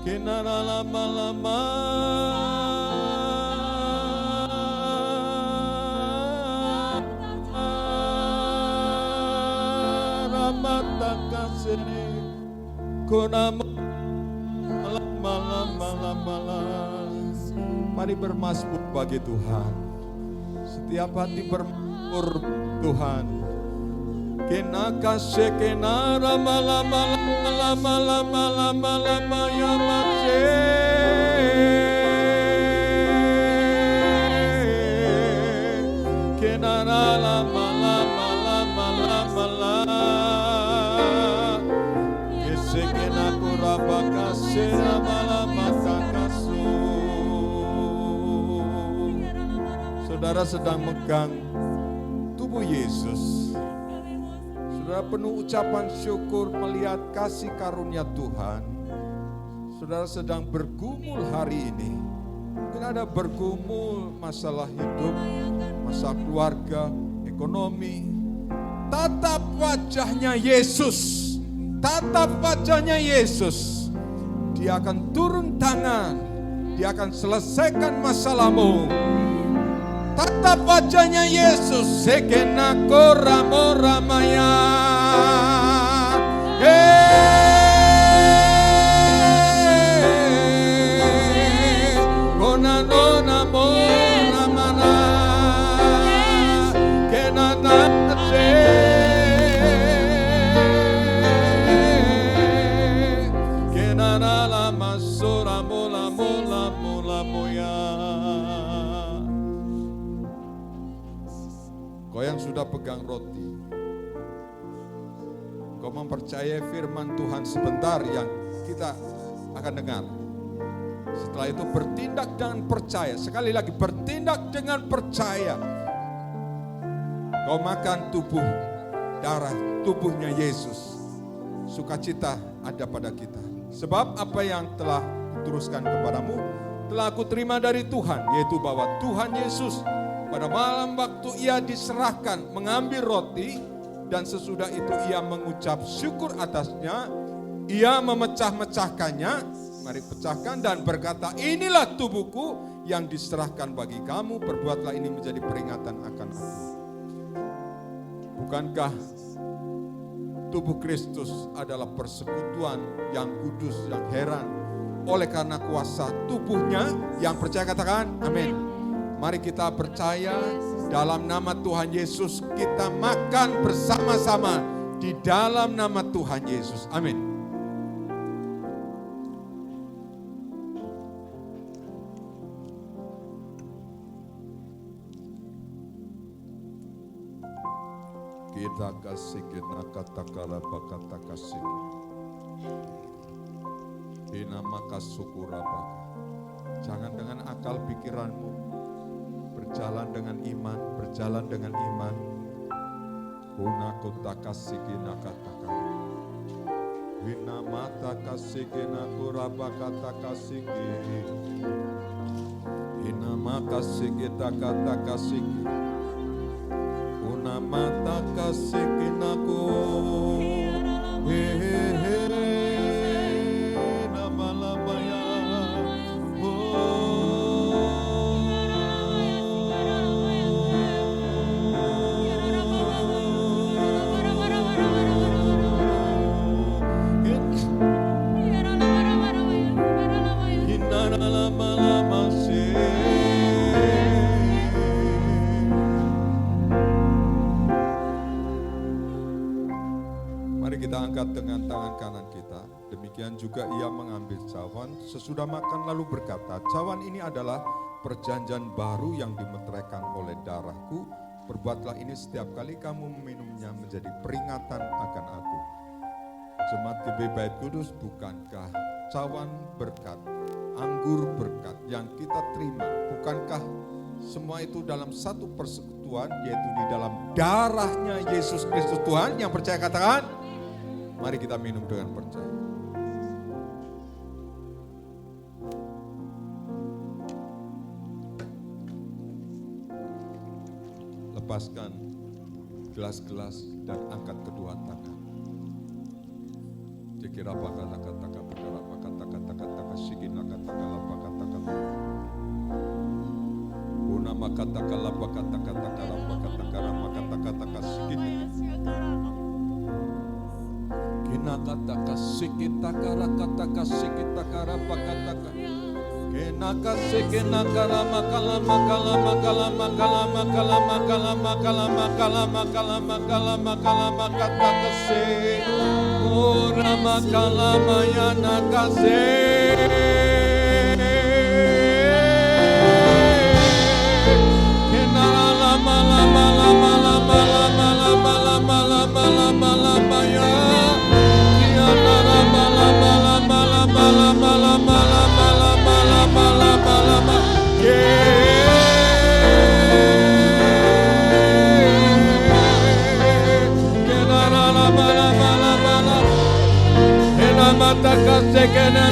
kinara lama lama, mata kasih kunama lama lama lama la. Mari bermasmur bagi Tuhan. Setiap hati bermasmur Tuhan. Kenaka sekenara malama lama lama lama lama ya mace. Kenara lama lama lama lama la. Kesekenaku rabaka serama lama takasu. Saudara sedang megang tubuh Yesus. Saudara penuh ucapan syukur melihat kasih karunia Tuhan. Saudara sedang bergumul hari ini. Mungkin ada bergumul masalah hidup, masalah keluarga, ekonomi. Tatap wajahnya Yesus. Tatap wajahnya Yesus. Dia akan turun tangan. Dia akan selesaikan masalahmu. Tatap wajahnya Yesus, sekenako ramo ramaya. Konano namo ramana, kenana se, kenana lama soramo lamo lamo lamo ya. Kau yang sudah pegang roti, kau mempercayai firman Tuhan sebentar yang kita akan dengar. Setelah itu bertindak dengan percaya. Sekali lagi, bertindak dengan percaya. Kau makan tubuh, darah, tubuhnya Yesus. Sukacita ada pada kita. Sebab apa yang telah kuteruskan kepadamu, telah aku terima dari Tuhan, yaitu bahwa Tuhan Yesus pada malam waktu ia diserahkan mengambil roti, dan sesudah itu ia mengucap syukur atasnya, ia memecah-mecahkannya, mari pecahkan dan berkata, inilah tubuhku yang diserahkan bagi kamu, perbuatlah ini menjadi peringatan akan aku. Bukankah tubuh Kristus adalah persekutuan yang kudus, yang heran, oleh karena kuasa tubuhnya? Yang percaya katakan amin. Mari kita percaya dalam nama Tuhan Yesus, kita makan bersama-sama di dalam nama Tuhan Yesus. Amin. Kita kasih kita kata-kata kata kasih. Ina maka syukur apa? Jangan dengan akal pikiranmu, berjalan dengan iman, berjalan dengan iman. Kuna kota kasih kita katakan. Ina mata kasih kita kuraba kata kasih. Ina maka kita kata kasih. Una mata kasih kinaku, nama lamanya, lama-lama sih. Mari kita angkat dengan tangan kanan kita. Demikian juga ia mengambil cawan, sesudah makan lalu berkata, cawan ini adalah perjanjian baru yang dimeteraikan oleh darahku. Perbuatlah ini setiap kali kamu meminumnya menjadi peringatan akan aku. Jemaat GBI Bait Kudus, bukankah cawan berkat, anggur berkat yang kita terima, bukankah semua itu dalam satu persekutuan, yaitu di dalam darahnya Yesus Kristus Tuhan? Yang percaya katakan, mari kita minum dengan percaya. Lepaskan gelas-gelas dan angkat kedua tangan. Jekira kata-kata perkara kata-kata sigina kata-kata kata-kata. Una makata-kala kata-kata kata-kata sigina. Kina kata-kata kita kata-kata kita kata-kata. Kena kasih kena kalama kalama kalama kalama kalama kalama kalama kalama kalama kalama kalama kalama kata kasih. Oh rama kalama yana kasih. Kena lama lama lama lama lama lama lama lama lama lama ya. Kiana lama lama lama lama lama lama lama lama-lama mata kasih kena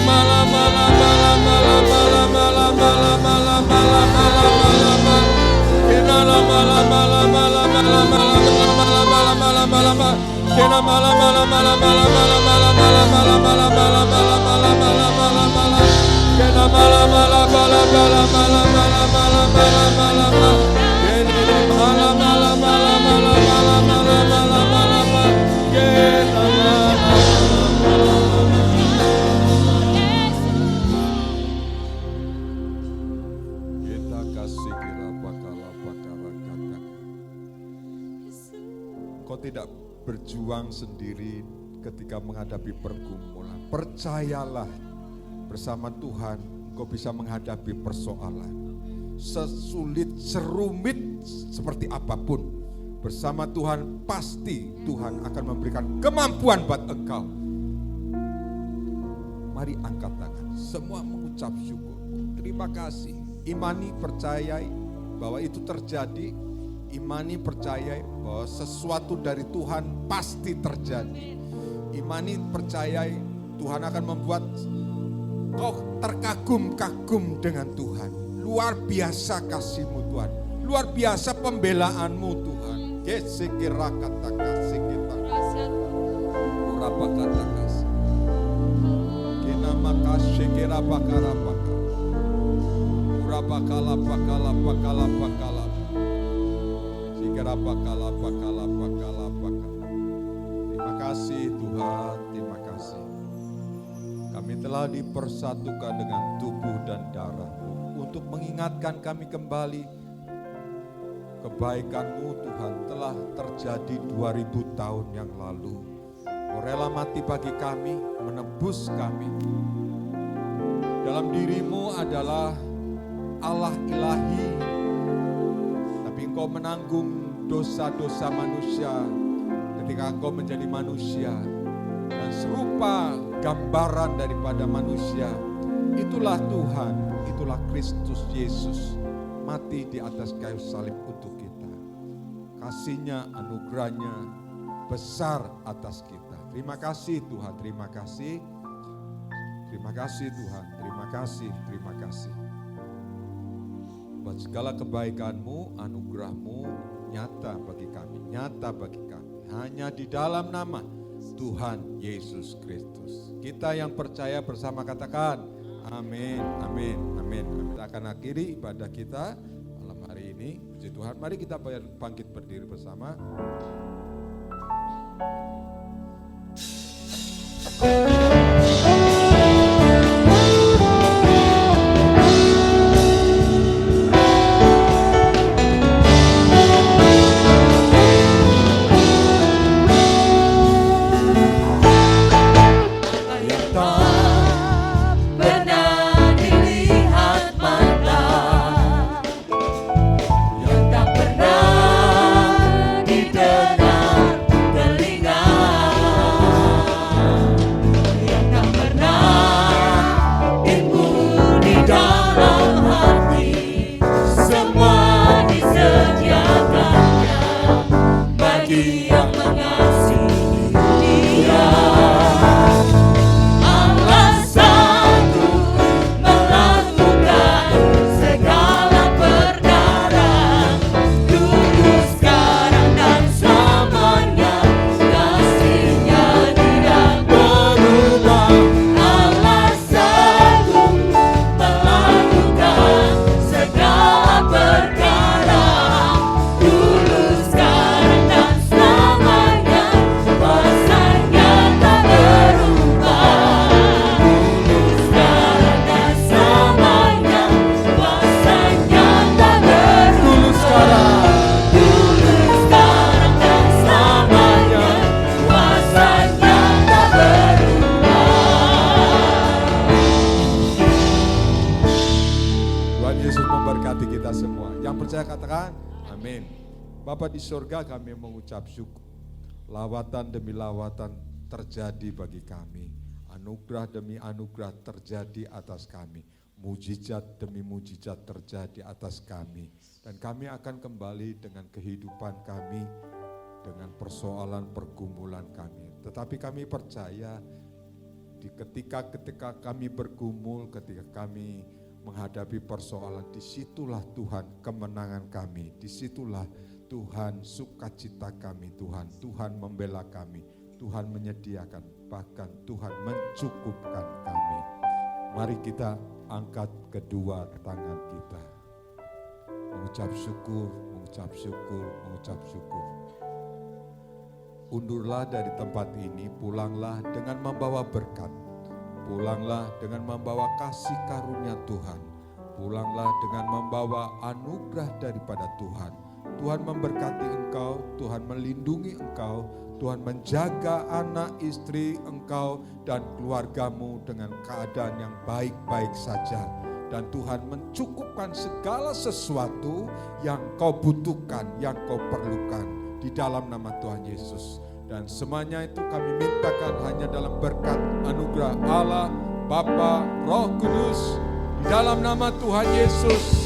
Kau tidak berjuang sendiri ketika menghadapi pergumulan. Percayalah, bersama Tuhan kau bisa menghadapi persoalan. Sesulit, serumit seperti apapun, bersama Tuhan pasti Tuhan akan memberikan kemampuan buat engkau. Mari angkat tangan, semua mengucap syukur. terima kasih. Imani percayai bahwa itu terjadi. Imani percayai bahwa sesuatu dari Tuhan pasti terjadi. Imani percayai Tuhan akan membuat kau terkagum-kagum dengan Tuhan. Luar biasa kasih-Mu Tuhan. Luar biasa pembelaanmu Tuhan. Terima kasih Tuhan, terima kasih. Kami telah dipersatukan dengan tubuh dan darah-Mu untuk mengingatkan kami kembali kebaikan-Mu Tuhan telah terjadi 2000 tahun yang lalu. Kau rela mati bagi kami, menebus kami. Dalam diri-Mu adalah Allah ilahi, tapi Engkau menanggung dosa-dosa manusia ketika Engkau menjadi manusia. Dan serupa gambaran daripada manusia, itulah Tuhan, itulah Kristus Yesus, mati di atas kayu salib untuk kita. Kasih-Nya, anugerah-Nya besar atas kita. Terima kasih Tuhan, terima kasih. Terima kasih Tuhan, terima kasih, terima kasih. Buat segala kebaikan-Mu, anugerah-Mu nyata bagi kami, nyata bagi kami. Hanya di dalam nama Tuhan Yesus Kristus. Kita yang percaya bersama katakan, amin, amin, amin. Kita akan akhiri ibadah kita malam hari ini. Puji Tuhan, mari kita bangkit berdiri bersama. Bapa di surga, kami mengucap syukur. Lawatan demi lawatan terjadi bagi kami. Anugerah demi anugerah terjadi atas kami. Mujizat demi mujizat terjadi atas kami. Dan kami akan kembali dengan kehidupan kami, dengan persoalan pergumulan kami. Tetapi kami percaya di ketika kami bergumul, ketika kami menghadapi persoalan, disitulah Tuhan kemenangan kami. Disitulah Tuhan sukacita kami, Tuhan membela kami, Tuhan menyediakan, bahkan Tuhan mencukupkan kami. Mari kita angkat kedua tangan kita. Mengucap syukur, mengucap syukur, mengucap syukur. Undurlah dari tempat ini, pulanglah dengan membawa berkat. Pulanglah dengan membawa kasih karunia Tuhan. Pulanglah dengan membawa anugerah daripada Tuhan. Tuhan memberkati engkau, Tuhan melindungi engkau, Tuhan menjaga anak istri engkau dan keluargamu dengan keadaan yang baik-baik saja. Dan Tuhan mencukupkan segala sesuatu yang kau butuhkan, yang kau perlukan di dalam nama Tuhan Yesus. Dan semuanya itu kami mintakan hanya dalam berkat anugerah Allah, Bapa, Roh Kudus, di Dalam nama Tuhan Yesus.